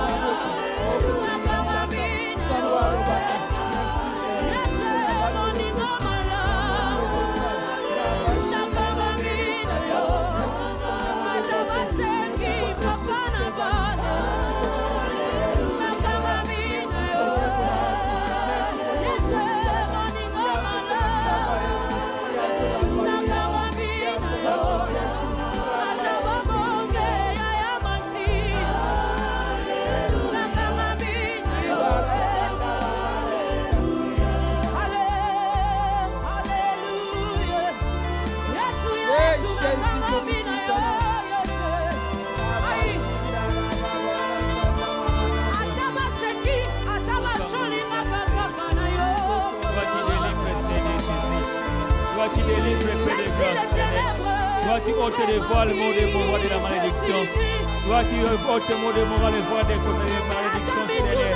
Qui délivre le peu de grâce, Seigneur. Toi qui ôtes les voiles, mot de mon roi de la malédiction. Toi qui ôtes mot de mon roi les voiles de la malédiction, Seigneur.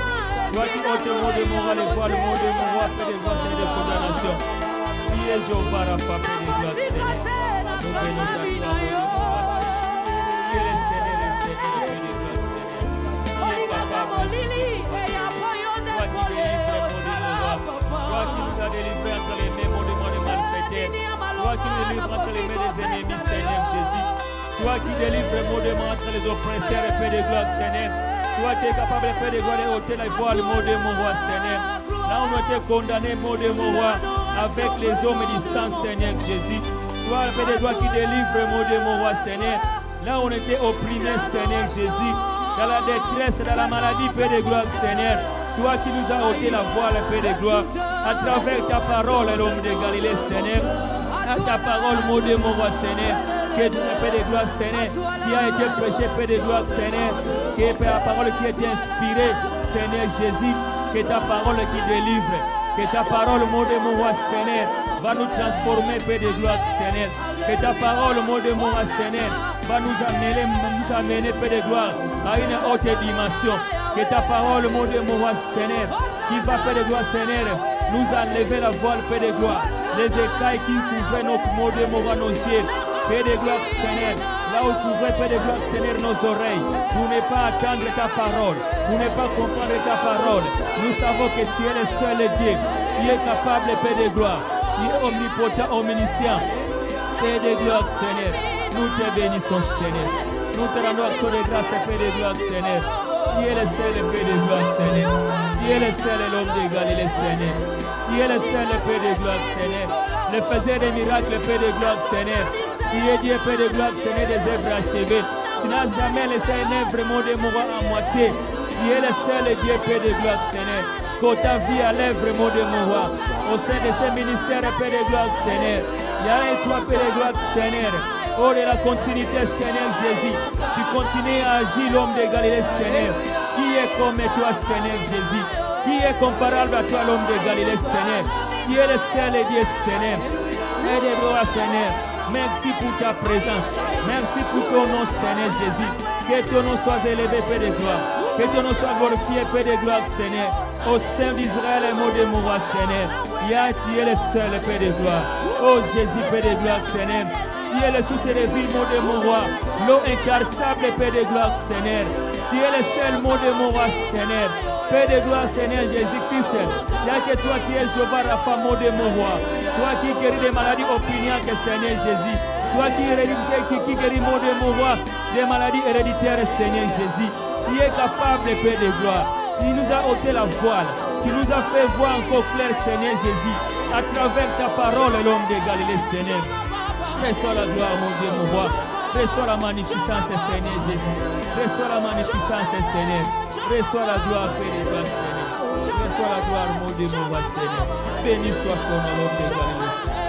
Toi qui ôtes mot de mon roi les voiles, mot de mon roi, peu de grâce et de condamnation. Tu es Jéhovah, Rapha, peu de grâce, Seigneur. Nous venons à toi, mot de mon roi, Seigneur. Tu es le Seigneur, peu de grâce, Seigneur. Tu es capable, toi qui délivres, mot de mon roi. Toi qui nous as délivré entre les mains, mot de mon malfaiteur. Toi qui nous délivres entre les mains des ennemis, Seigneur Jésus. Toi qui délivres modément entre les oppresseurs et Père de gloire, Seigneur. Toi qui es capable, Père de gloire, de ôter la voile, mot de mon roi, Seigneur. Là on a été condamné, mot de mon roi, avec les hommes du sang, Seigneur Jésus. Toi, Père de gloire, qui délivre, mot de mon roi, Seigneur. Là on était opprimé, Seigneur Jésus. Dans la détresse, dans la maladie, Père de gloire, Seigneur. Toi qui nous as ôté la voile, Père de gloire, à travers ta parole, l'homme de Galilée, Seigneur, à ta parole, mot de mon roi, Seigneur, que Père de gloire, Seigneur, qui a été prêché, Père de gloire, Seigneur, que la parole qui a été inspirée, Seigneur Jésus, que ta parole qui délivre, que ta parole, mot de mon roi, Seigneur, va nous transformer, Père de gloire, Seigneur, que ta parole, mot de mon roi, Seigneur, va nous amener, Père de gloire, à une haute dimension. Que ta parole, mot de mon roi, Seigneur, qui va, Père de gloire, Seigneur, nous enlever la voile, Père de gloire, les écailles qui couvraient notre mot de mon roi, nos yeux, Père de gloire, Seigneur, là où couvrait, Père de gloire, Seigneur, nos oreilles, pour ne pas attendre ta parole, pour ne pas comprendre ta parole. Nous savons que tu es le seul Dieu, tu es capable, Père de gloire, tu es omnipotent, omniscient, Père de gloire, Seigneur, nous te bénissons, Seigneur, nous te rendons action de grâce, Père de gloire, Seigneur. Tu es le seul Père de gloire, Seigneur. Tu es le seul l'homme de Galilée, Seigneur. Tu es le seul Père de gloire, Seigneur. Le faiseur des miracles, Père de gloire, Seigneur. Tu es Dieu, Père de gloire, Seigneur, des œuvres achevées. Tu n'as jamais laissé une œuvre, mon démon, à moitié. Tu es le seul Dieu, Père de gloire, Seigneur. Que ta vie à l'œuvre, mon démon, au sein de ces ministères, Père de gloire, Seigneur. Il y a un toi, Père de gloire, Seigneur. Oh, de la continuité, Seigneur Jésus. Tu continues à agir, l'homme de Galilée, Seigneur. Qui est comme toi, Seigneur Jésus? Qui est comparable à toi, l'homme de Galilée, Seigneur? Tu es le seul et Dieu, Seigneur. Aide-moi, Seigneur. Merci pour ta présence. Merci pour ton nom, Seigneur Jésus. Que ton nom soit élevé, Père de gloire. Que ton nom soit glorifié, Père de gloire, Seigneur. Au sein d'Israël, et mot de mon roi, Seigneur. Yah, tu es le seul, Père de gloire. Oh Jésus, Père de gloire, Seigneur. Tu es le source de vie, mot de mon roi. L'eau incarçable, Père de gloire, Seigneur. Tu es le seul mot de mon roi, Seigneur. Père de gloire, Seigneur Jésus-Christ. Il n'y a que toi qui es Jéhovah Rapha, mot de mon roi. Toi qui guéris des maladies opiniâtres, Seigneur Jésus. Toi qui guéris, mot de mon roi, des maladies héréditaires, Seigneur Jésus. Tu es capable, Père de gloire. Tu nous as ôté la voile. Tu nous as fait voir encore clair, Seigneur Jésus. À travers ta parole, l'homme de Galilée, Seigneur. Reçois la gloire, mon Dieu, mon roi. Reçois la magnificence, Seigneur Jésus. Reçois la magnificence, Seigneur. Reçois la gloire, Père de gloire, Seigneur. Reçois la gloire, mon Dieu, mon roi, Seigneur. Béni soit ton nom, l'homme de Galilée, Seigneur.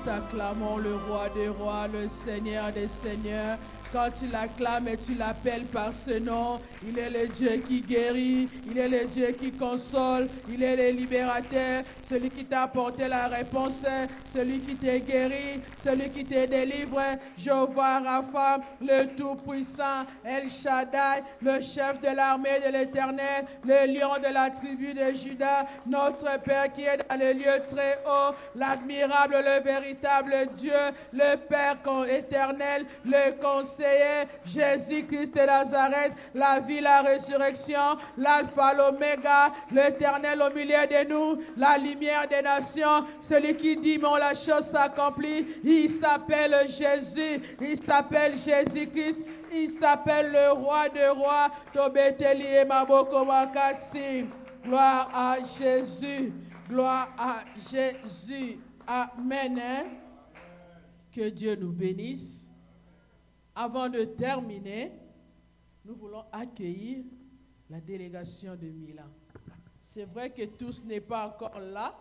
Acclamons le roi des rois, le Seigneur des seigneurs. Quand tu l'acclames et tu l'appelles par ce nom, il est le Dieu qui guérit, il est le Dieu qui console, il est le libérateur, celui qui t'a apporté la réponse, celui qui t'a guéri, celui qui t'a délivré, Jéhovah Rapha, le Tout-Puissant, El Shaddai, le chef de l'armée de l'Éternel, le lion de la tribu de Juda, notre Père qui est dans le lieu très haut, l'admirable, le véritable Dieu, le Père éternel, le conseiller, Jésus-Christ de Nazareth, la vie, la résurrection, l'alpha, l'oméga, l'éternel au milieu de nous, la lumière des nations, celui qui dit mon la chose s'accomplit, il s'appelle Jésus, il s'appelle Jésus-Christ, il s'appelle le roi des rois, Tobeteli et Maboko Makasi. Gloire à Jésus, gloire à Jésus. Amen. Que Dieu nous bénisse. Avant de terminer, nous voulons accueillir la délégation de Milan. C'est vrai que tous n'est pas encore là.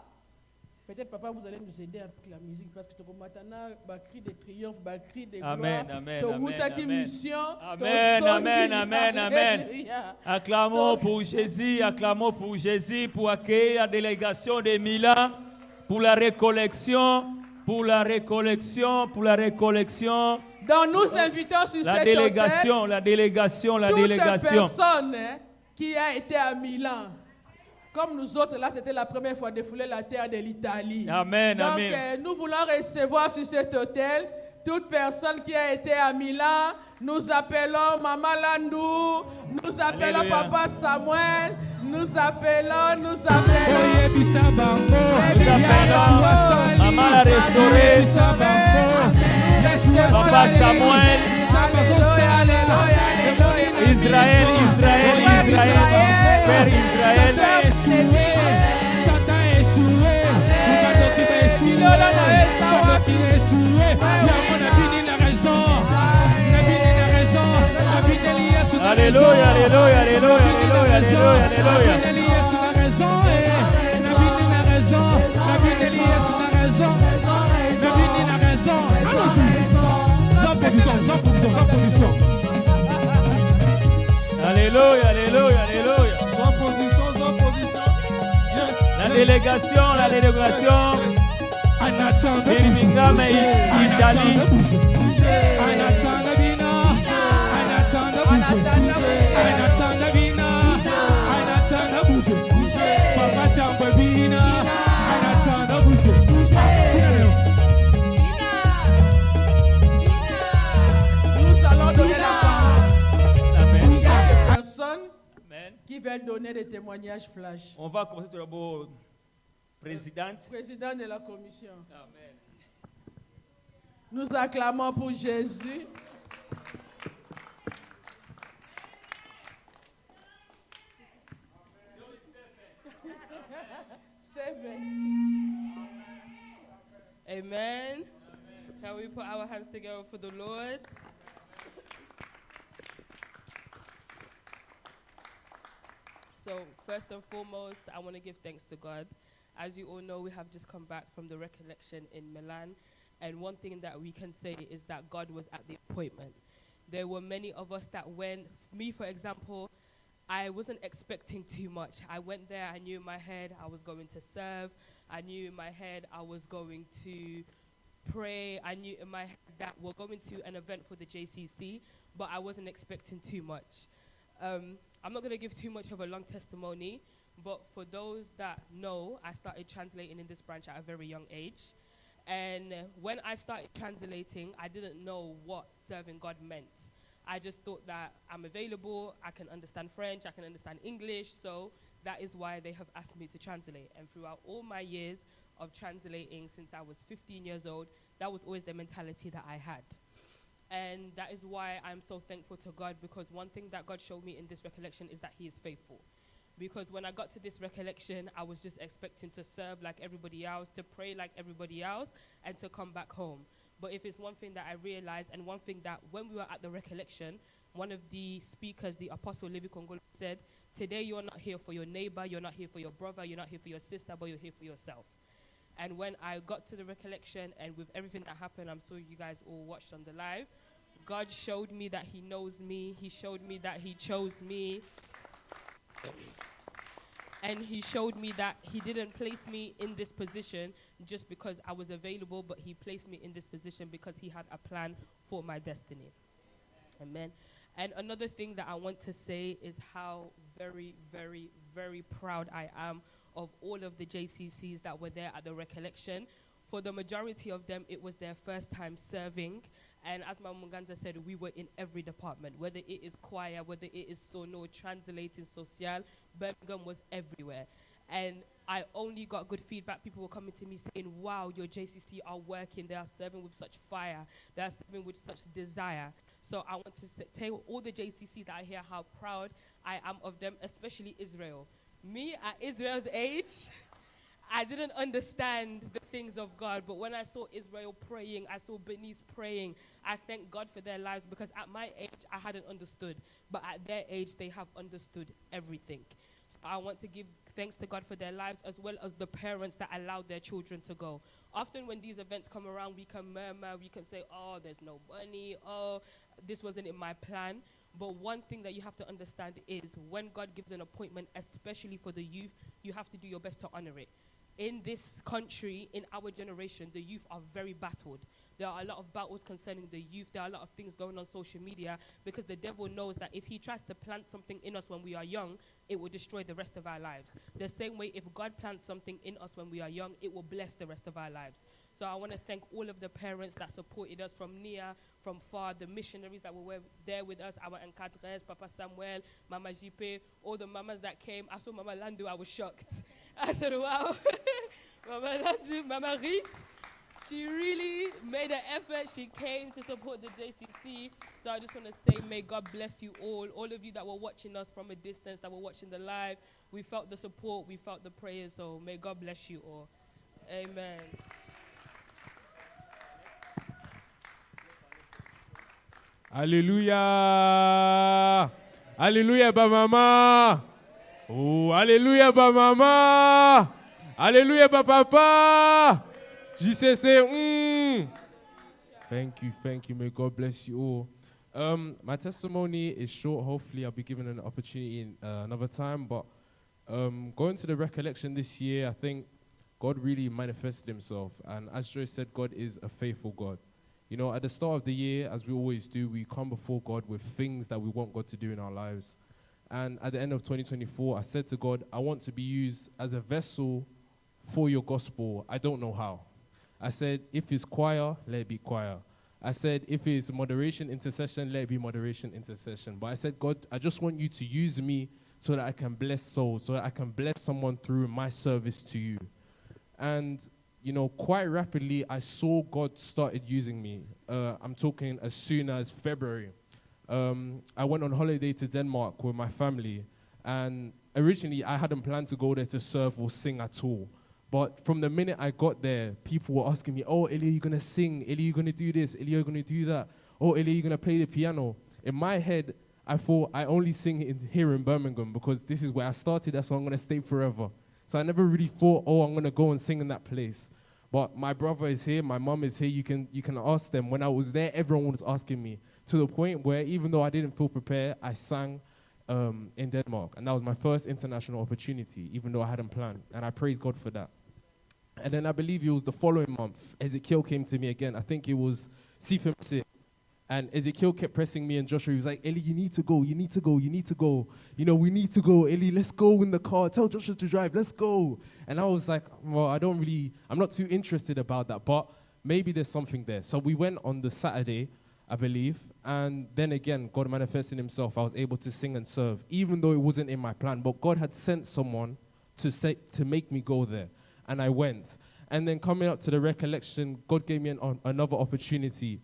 Peut-être, papa, vous allez nous aider avec la musique parce que tu maintenant, cri de triomphe, cri de Amen, gloire. amen, Tu amen, amen, amen. mission. Amen, amen, amen, amen. Acclamons pour Jésus, acclamons pour Jésus, pour accueillir la délégation de Milan, pour la récollection, pour la récollection, pour la récollection. Donc nous invitons sur La cette délégation, hôtel la délégation, la toute délégation. personne qui a été à Milan. Comme nous autres, là, c'était la première fois de fouler la terre de l'Italie. Amen, Donc, amen. nous voulons recevoir sur cet hôtel toute personne qui a été à Milan. Nous appelons Maman Landou, nous appelons Alléluia. Papa Samuel, nous appelons. Nous appelons Maman la restaurée, Papa Samuel, Israël, Israël, Israël, Père Israël. Satan est soué, Alléluia, alléluia, alléluia, alléluia, alléluia, alléluia. Alléluia, alléluia, alléluia. La délégation Birmingham, Italie. Nous allons donner la parole Amen. aux personnes Amen. qui veulent donner des témoignages flash. On va commencer tout d'abord, présidente. Président de la commission. Amen. Nous acclamons pour Jésus. Amen. Can we put our hands together for the Lord? So, first and foremost, I want to give thanks to God. As you all know, we have just come back from the recollection in Milan. And one thing that we can say is that God was at the appointment. There were many of us that went, me for example, I wasn't expecting too much. I went there, I knew in my head I was going to serve. I knew in my head I was going to pray. I knew in my head that we're going to an event for the JCC, but I wasn't expecting too much. I'm not going to give too much of a long testimony, but for those that know, I started translating in this branch at a very young age. And when I started translating, I didn't know what serving God meant. I just thought that I'm available, I can understand French, I can understand English, so that is why they have asked me to translate. And throughout all my years of translating since I was 15 years old, that was always the mentality that I had. And that is why I'm so thankful to God, because one thing that God showed me in this recollection is that He is faithful. Because when I got to this recollection, I was just expecting to serve like everybody else, to pray like everybody else, and to come back home. But if it's one thing that I realized, and one thing that when we were at the recollection, one of the speakers, the Apostle Levi Kongolo, said, today you're not here for your neighbor, you're not here for your brother, you're not here for your sister, but you're here for yourself. And when I got to the recollection, and with everything that happened, I'm sure you guys all watched on the live, God showed me that He knows me. He showed me that He chose me. And He showed me that He didn't place me in this position just because I was available, but He placed me in this position because He had a plan for my destiny. Amen. And another thing that I want to say is how very, very, very proud I am of all of the JCCs that were there at the recollection. For the majority of them, it was their first time serving. And as Mama Muganza said, we were in every department, whether it is choir, whether it is sono, translating, social, Birmingham was everywhere. And I only got good feedback. People were coming to me saying, wow, your JCC are working. They are serving with such fire. They are serving with such desire. So I want to tell all the JCC that I hear how proud I am of them, especially Israel. Me at Israel's age, I didn't understand the things of God, but when I saw Israel praying, I saw Bernice praying, I thank God for their lives, because at my age, I hadn't understood. But at their age, they have understood everything. I want to give thanks to God for their lives, as well as the parents that allowed their children to go. Often when these events come around, we can murmur, we can say, oh, there's no money, oh, this wasn't in my plan. But one thing that you have to understand is when God gives an appointment, especially for the youth, you have to do your best to honor it. In this country, in our generation, the youth are very battled. There are a lot of battles concerning the youth. There are a lot of things going on social media because the devil knows that if he tries to plant something in us when we are young, it will destroy the rest of our lives. The same way, if God plants something in us when we are young, it will bless the rest of our lives. So I want to thank all of the parents that supported us from near, from far, the missionaries that were there with us, our encadres, Papa Samuel, Mama Jipe, all the mamas that came. I saw Mama Landu, I was shocked. I said, wow. Mama Landu, Mama Rit, she really made an effort. She came to support the JCC. So I just want to say, may God bless you all of you that were watching us from a distance, that were watching the live. We felt the support, we felt the prayers, so may God bless you all. Amen. Alléluia. Alléluia, ba mama. Oh, alléluia, ba mama. Alléluia, ba papa. JCC. Thank you. May God bless you all. My testimony is short. Hopefully, I'll be given an opportunity in another time. But going to the recollection this year, I think God really manifested himself. And as Joe said, God is a faithful God. You know, at the start of the year, as we always do, we come before God with things that we want God to do in our lives. And at the end of 2024, I said to God, I want to be used as a vessel for your gospel. I don't know how. I said, if it's choir, let it be choir. I said, if it's moderation intercession, let it be moderation intercession. But I said, God, I just want you to use me so that I can bless souls, so that I can bless someone through my service to you. And you know, quite rapidly, I saw God started using me. I'm talking as soon as February. I went on holiday to Denmark with my family. And originally, I hadn't planned to go there to serve or sing at all. But from the minute I got there, people were asking me, oh, Eli, you're going to sing. Eli, you're going to do this. Eli, you're going to do that. Oh, Eli, you're going to play the piano. In my head, I thought I only sing here in Birmingham because this is where I started. That's where I'm going to stay forever. So I never really thought, oh, I'm going to go and sing in that place. But my brother is here, my mom is here. You can ask them. When I was there, everyone was asking me, to the point where even though I didn't feel prepared, I sang in Denmark. And that was my first international opportunity, even though I hadn't planned. And I praise God for that. And then I believe it was the following month, Ezekiel came to me again. I think it was Sifemse. And Ezekiel kept pressing me and Joshua. He was like, Eli, you need to go. You need to go. You need to go. You know, we need to go. Eli, let's go in the car. Tell Joshua to drive. Let's go. And I was like, well, I'm not too interested about that. But maybe there's something there. So we went on the Saturday, I believe. And then again, God manifested himself. I was able to sing and serve, even though it wasn't in my plan. But God had sent someone to make me go there. And I went. And then coming up to the recollection, God gave me another opportunity.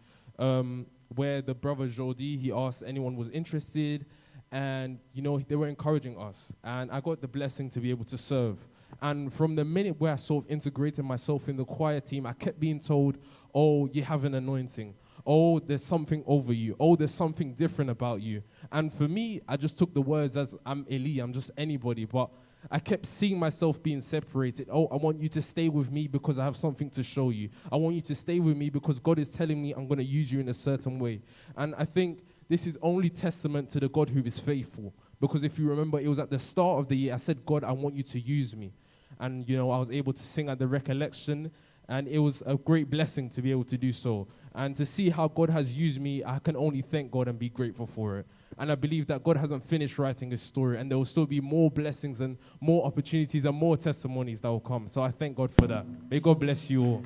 Where the brother Jordi, he asked anyone was interested, and, you know, they were encouraging us. And I got the blessing to be able to serve. And from the minute where I sort of integrated myself in the choir team, I kept being told, oh, you have an anointing. Oh, there's something over you. Oh, there's something different about you. And for me, I just took the words as, I'm Eli, I'm just anybody. But I kept seeing myself being separated. Oh, I want you to stay with me because I have something to show you. I want you to stay with me because God is telling me I'm going to use you in a certain way. And I think this is only testament to the God who is faithful. Because if you remember, it was at the start of the year, I said, God, I want you to use me. And, you know, I was able to sing at the recollection. And it was a great blessing to be able to do so. And to see how God has used me, I can only thank God and be grateful for it. And I believe that God hasn't finished writing his story, and there will still be more blessings and more opportunities and more testimonies that will come. So I thank God for that. May God bless you all.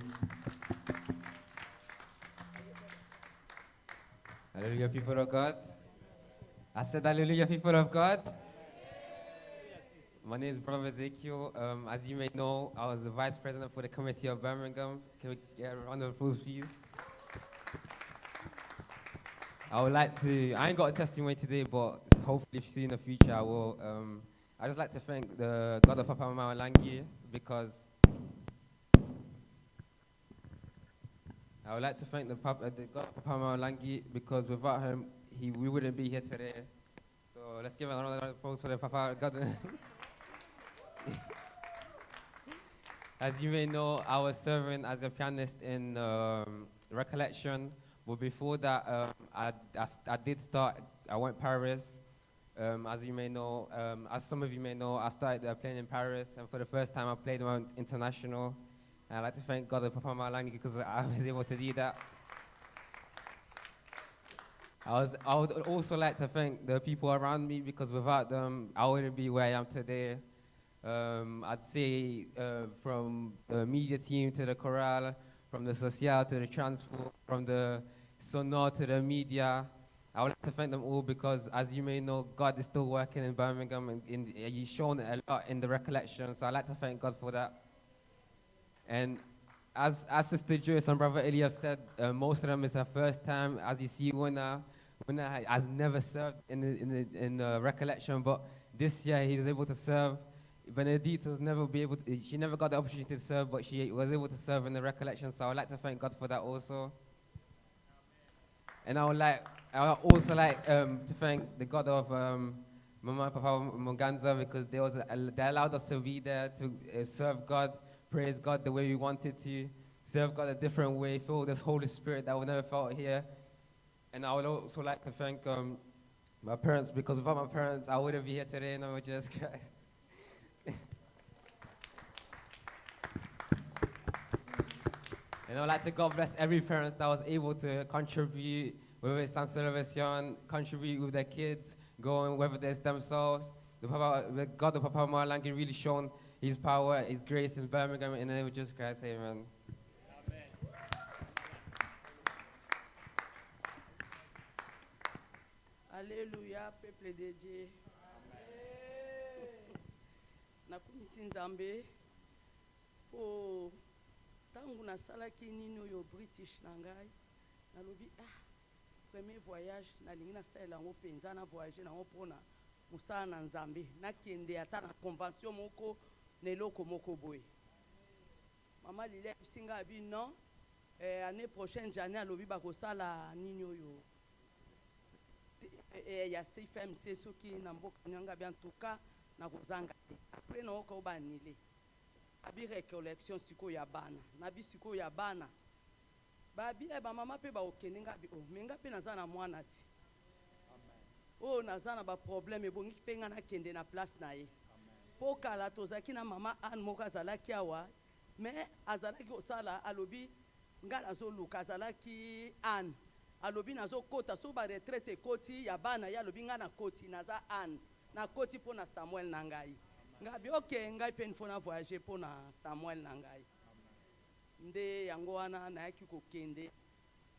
Hallelujah, people of God. I said hallelujah, people of God. My name is Brother Ezekiel. As you may know, I was the vice president for the committee of Birmingham. Can we get a round of applause, please? I would like to, I ain't got a testimony today, but hopefully if you see in the future, I will. I'd just like to thank the God of Papa Mama Langi because I would like to thank the God of Papa Mama Langi because without him, we wouldn't be here today. So let's give a round of applause for the Papa God. As you may know, I was serving as a pianist in Recollection, but before that, I went Paris. As you may know, as some of you may know, I started playing in Paris, and for the first time I played on international. And I'd like to thank God and Papa Malangi because I was able to do that. I would also like to thank the people around me because without them, I wouldn't be where I am today. I'd say from the media team to the chorale, from the social to the transport, from the sonor to the media. I would like to thank them all because, as you may know, God is still working in Birmingham, and He's shown it a lot in the recollection. So I'd like to thank God for that. And as Sister Joyce and Brother Eli have said, most of them is her first time. As you see, Wina has never served in the recollection, but this year he was able to serve. Benedita she never got the opportunity to serve, but she was able to serve in the recollection. So I would like to thank God for that also. And I would also like to thank the God of Mama and Papa Muganza because they allowed us to be there to serve God, praise God the way we wanted to, serve God a different way, feel this Holy Spirit that we never felt here. And I would also like to thank my parents because without my parents, I wouldn't be here today, and I would just cry. And I would like to God bless every parent that was able to contribute, whether it's San Salvation, contribute with their kids, going, whether it's themselves. The God of Papa Malangi really shown His power, His grace in Birmingham, and they would just cry, say amen. Alléluia, peuple de Dieu. Nakumisi Nzambe po tangu nasalaki nini oyo British na ngai nalobi premier voyage nalingi nasalela yango mpenza na voyage nango mpona mosala na Nzambe nakende ata na convention moko na eloko moko boye. Mama Lile bisinga abi non année prochaine jane alobi bakosala nini oyo ya CFMC soki na mboka nyanga bien tout cas na kozanga après na oko banile abi recollection siko ya bana na bi siko ya bana babi ba mama pe ba okeninga bi menga pe naza na mwana ti naza na ba problème ebongi pe nga na kende na place na ye po kala tozaki na mama an moko azalaki awa mais azalaki osala alobi nga nazoluka azalaki an alobi nazo kota so ba retraite koti ya bana ya alobi nga na koti naza an na koti po na Samuel na ngai ngabi ngai pe nfona voyager po na Samuel na ngai nde yango wana na yaki kokende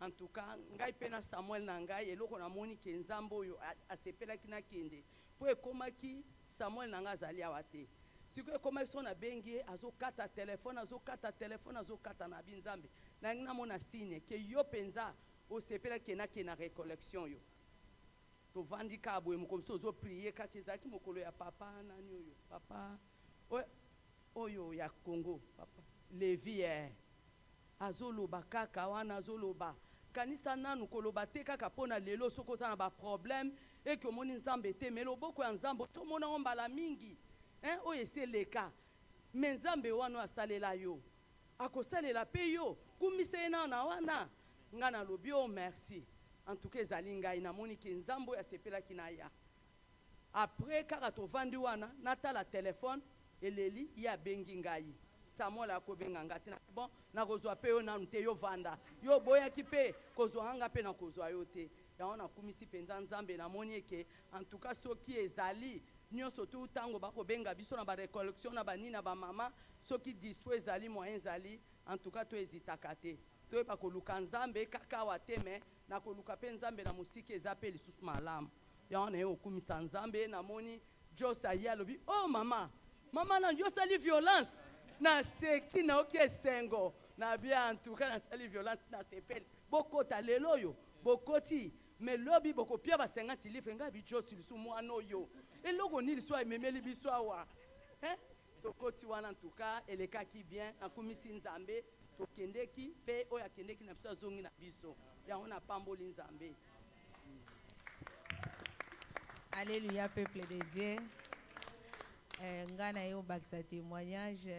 en tout cas ngai pe na Samuel na ngai eloko na moni ke Nzambe oyo asepelaki na kende po ekomaki Samuel na ngai azali awa te siko ekomaki so na bengi azokata telefone azokata na binzambe na ngina mona signe ke yo penza osepelaki na recollection yo tovandi ka boye mokomisi ozo prier kaka ezalaki mokolo ya papa nani oyo papa oyo ya Congo papa Levi azoloba kaka wana azoloba kanisa nanu koloba te kaka pona lelo soko oza na baproblème eke omoni Nzambe te me loboko ya Nzambe tomona ngo mbala mingi oyo eseleka me Nzambe wana asalela yo akosalela pe yo kumisa ye na wana nga nalobi merci. En tout cas, ezali ngai namoni ke Nzambe asepelaki na ya. Après kaka tovandi wana natala telefone eleli ya bengi ngai. Samuel akobenga ngati na bon na kozwa pe yo nanu te yo vanda. Yo boyaki pe kozwa nga pe na kozwa yo te. Ya na kumisi penza Nzambe namoni ke en tout cas soki ezali nyonso tu tango bakobenga biso na ba recollection na banina ba mama soki dispo ezali moyen ezali en tout cas to ezitaka te. To pa koluka Nzambe kaka wateme na koluka pe Nzambe na musiki ezape lisusu malamu ya ona yo kumisa Nzambe na moni Josa ya lobi mama na yo sali violence na seki na oki esengo na bien en tout cas na sali violence na sepel bokota lelo yo bokoti me lobi bokopia ba 50 livres nga bi Josi lisusu mwana oyo eloko ni lisusu ememeli biso awa tokoti wana en tout cas elekaki bien na kumisi Nzambe tokendeki pe oya kendeki na biso azongi na biso yango na pamboli Nzambe. Alléluia, peuple de Dieu. Ngana yo bakisa témoignage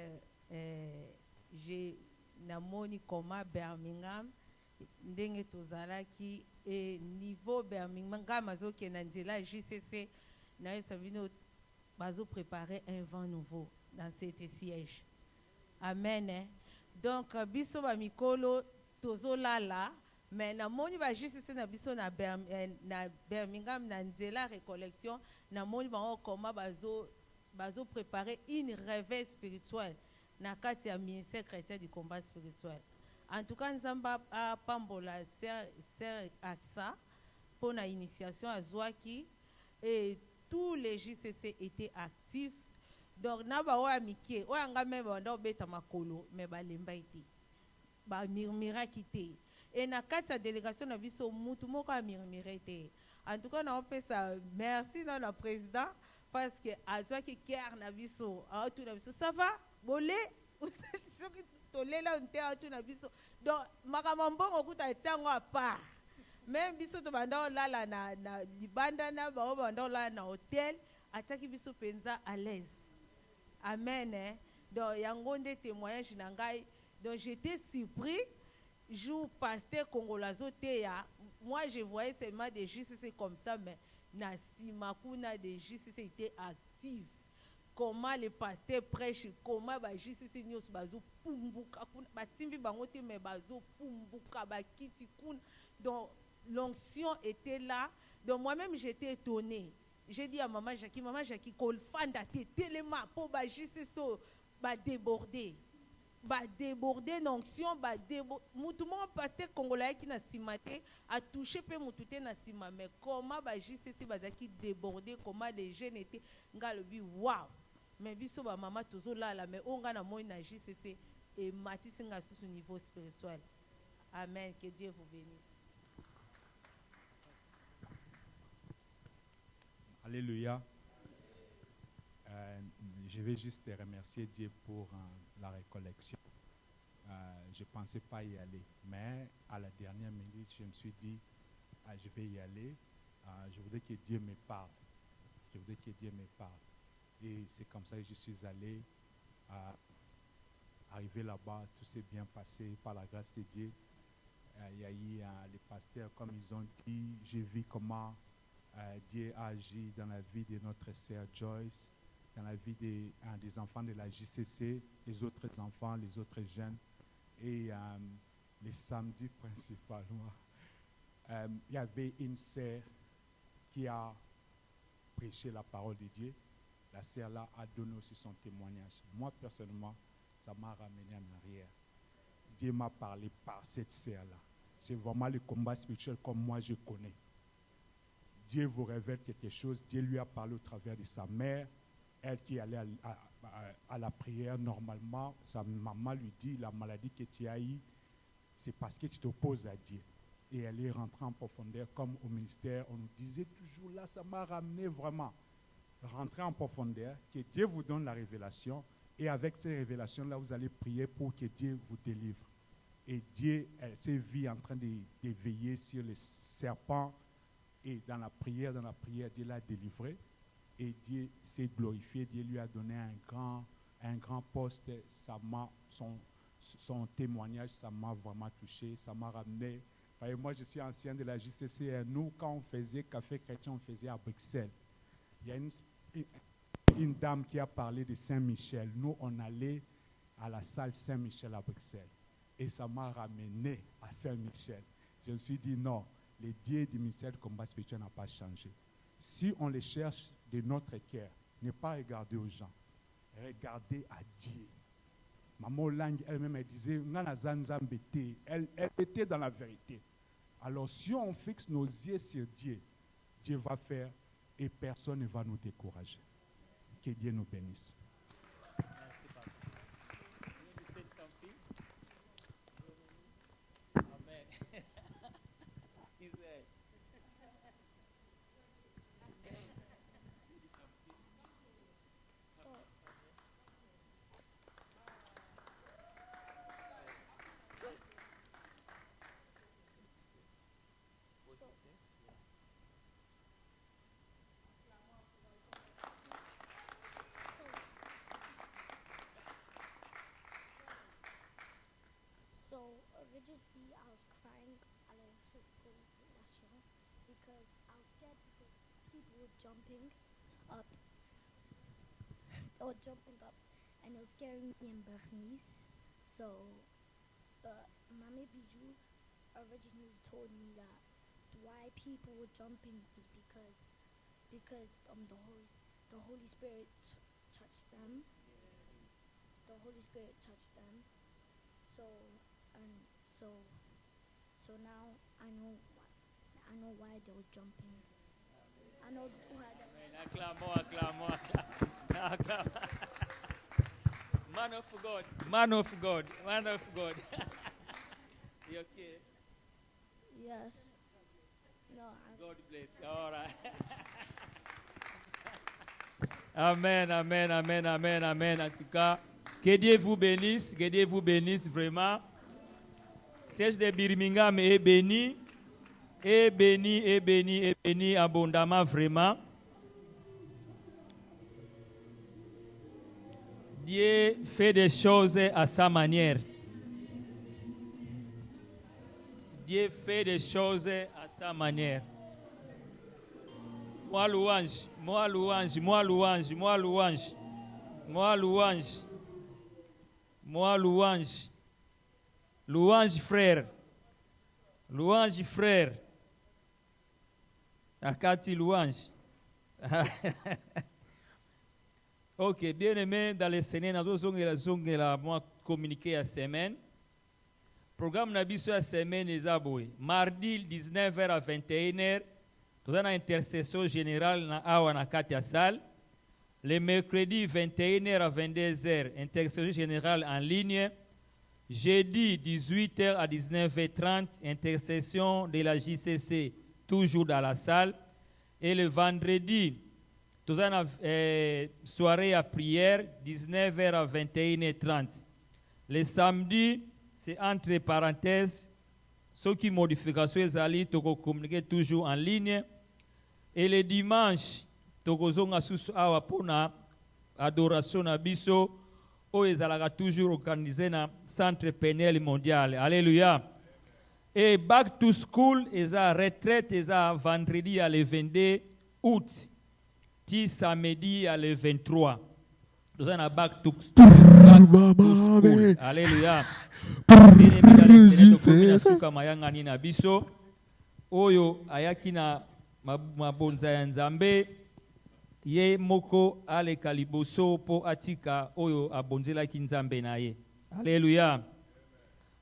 j'ai namoni koma Birmingham ndenge tozalaki et niveau Birmingham mazoke na nzela JCC na sabino bazo préparer un vent nouveau dans cet siège. Amen. Hein? Donc biso ba mikolo tozolala mais namoni ba JCC na biso na Birmingham na nzela récollection namoni ba koma bazo préparer une réveil spirituelle na kati ya ministère chrétien du combat spirituel. En tout cas nzamba a pambola ser aksa pour la initiation à Zouaki et tous les JCC étaient actifs. Donc na ba wa mikie o anga me ba ndo beta makolo me ba lemba ite ba murmura kité et na kati ya délégation na biso mutu moko a murmura ite. En tout cas na opesa merci dans le président parce que Azouaki cœur na biso a tout na biso ça va bolé tolé là on était tout na biso donc makamambo okuta tiango à part même biso to banda lala na libanda na ba banda lala na hôtel ataki biso penza à l'aise. Amen. Hein? Donc yango nde témoignage na ngai donc j'étais surpris jour pasteur congolazo teya moi je voyais seulement des JCC comme ça mais na simakuna des JCC étaient actifs. Comment les pasteurs prêchent, comment les JCC nyos bazo pumbuka ba simbi bango te mais bazo pumbuka ba kiti kun. Donc l'onction était là. Donc moi-même j'étais étonné. J'ai dit à maman Jackie kol fanda te telema pour ba JCC ba déborder l'onction ba mutu mon pasteur congolais qui na simate a touché pe mutute na sima mais comment ba JCC bazaki déborder comment les jeunes étaient ngalobi waouh. Mais biso ba mama tozo lala mais onga na moi na JCC et matisi nga sous ce niveau spirituel. Amen, que Dieu vous bénisse. Alléluia. Je vais juste remercier Dieu pour la récollection. Je ne pensais pas y aller, mais à la dernière minute, je me suis dit, je vais y aller. Je voudrais que Dieu me parle. Et c'est comme ça que je suis allé. Arrivé là-bas, tout s'est bien passé par la grâce de Dieu. Il y a eu les pasteurs, comme ils ont dit, j'ai vu comment Dieu a agi dans la vie de notre sœur Joyce, dans la vie des enfants de la JCC, les autres enfants, les autres jeunes. Et les samedis principalement, il y avait une sœur qui a prêché la parole de Dieu. La sœur là a donné aussi son témoignage. Moi, personnellement, ça m'a ramené en arrière. Dieu m'a parlé par cette sœur-là. C'est vraiment le combat spirituel comme moi je connais. Dieu vous révèle quelque chose. Dieu lui a parlé au travers de sa mère. Elle qui allait à la prière normalement, sa maman lui dit, la maladie que tu as eue, c'est parce que tu t'opposes à Dieu. Et elle est rentrée en profondeur comme au ministère. On nous disait toujours là, ça m'a ramené vraiment. Rentrer en profondeur, que Dieu vous donne la révélation. Et avec ces révélations-là, vous allez prier pour que Dieu vous délivre. Et Dieu, elle s'est vue en train de veiller sur les serpents. Et dans la prière, Dieu l'a délivré. Et Dieu s'est glorifié. Dieu lui a donné un grand poste. Son témoignage, ça m'a vraiment touché. Ça m'a ramené. Et moi, je suis ancien de la JCC. Nous, quand on faisait Café Chrétien, on faisait à Bruxelles. Il y a une dame qui a parlé de Saint-Michel. Nous, on allait à la salle Saint-Michel à Bruxelles. Et ça m'a ramené à Saint-Michel. Je me suis dit non, le Dieu du ministère du combat spirituel n'a pas changé. Si on les cherche de notre cœur, ne pas regarder aux gens, regardez à Dieu. Maman Lang elle-même elle disait, elle était dans la vérité. Alors si on fixe nos yeux sur Dieu, Dieu va faire et personne ne va nous décourager. Que Dieu nous bénisse. Merci, Papa. You said something? Amen. He said. because I was scared because people were jumping up. They were jumping up and it was scaring me in Bernice. So, Mame Bijou originally told me that why people were jumping was because the Holy Spirit touched them. The Holy Spirit touched them. So now I know why they were jumping. I know why they were. Acclame. Man of God. Man of God. Man of God. You okay? Yes. No. God bless. All right. Amen, amen, amen, amen, amen. En tout cas, que Dieu vous bénisse vraiment. Siège de Birmingham est béni, abondamment vraiment. Dieu fait des choses à sa manière. Dieu fait des choses à sa manière. Moi louange. Louange frère. Akati louange. Ok, bien aimé dans les Seigneur, nous allons communiquer à semaine. Programme Nabiso à semaine est aboué. Mardi 19h à 21h, nous avons une intercession générale na Katia Salle. Le mercredi 21h à 22h, intercession générale en ligne. Jeudi 18h à 19h30, intercession de la JCC, toujours dans la salle. Et le vendredi, nous avons une soirée à prière, 19h à 21h30. Le samedi, c'est entre parenthèses, ce qui modification est to communiquer toujours en ligne. Et le dimanche, tokozonga susu awa pona adoration na biso o ezalaka toujours organisé na centre pénal mondial. Alléluia. Et back to school eza retraite eza vendredi à le 22 août ti samedi à le 23. Nous avons back to school. Alléluia. Bien-aimé dans les Seigneur tokomi suka mayanga ni na biso oyo ayaki na mabonza ya Nzambe ye moko aleka liboso po atika oyo abonzelaki Nzambe na ye. Alléluia.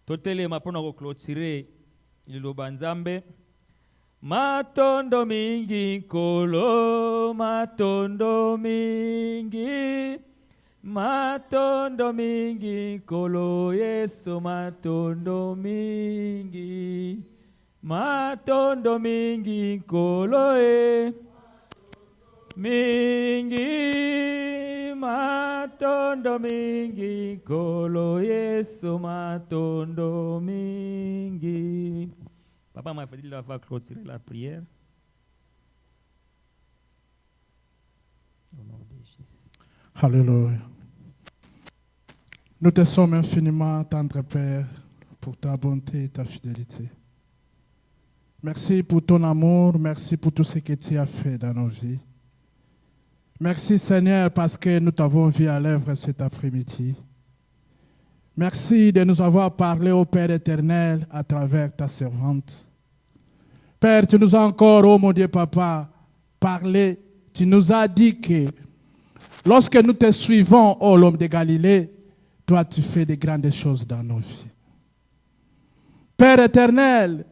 Totelema mpona koclôturer liloba Nzambe. Matondo mingi nkolo, matondo mingi nkolo, Yesu matondo mingi nkolo matondo mingi nkolo, Yesu matondo mingi. Papa m'a dit va clôturer la prière. Au nom de Jésus. Alléluia. Nous te sommes infiniment tendre Père pour ta bonté et ta fidélité. Merci pour ton amour, merci pour tout ce que tu as fait dans nos vies. Merci Seigneur parce que nous t'avons vu à l'œuvre cet après-midi. Merci de nous avoir parlé au Père éternel à travers ta servante. Père, tu nous as encore, oh mon Dieu Papa, parlé. Tu nous as dit que lorsque nous te suivons, oh l'homme de Galilée, toi tu fais de grandes choses dans nos vies. Père éternel,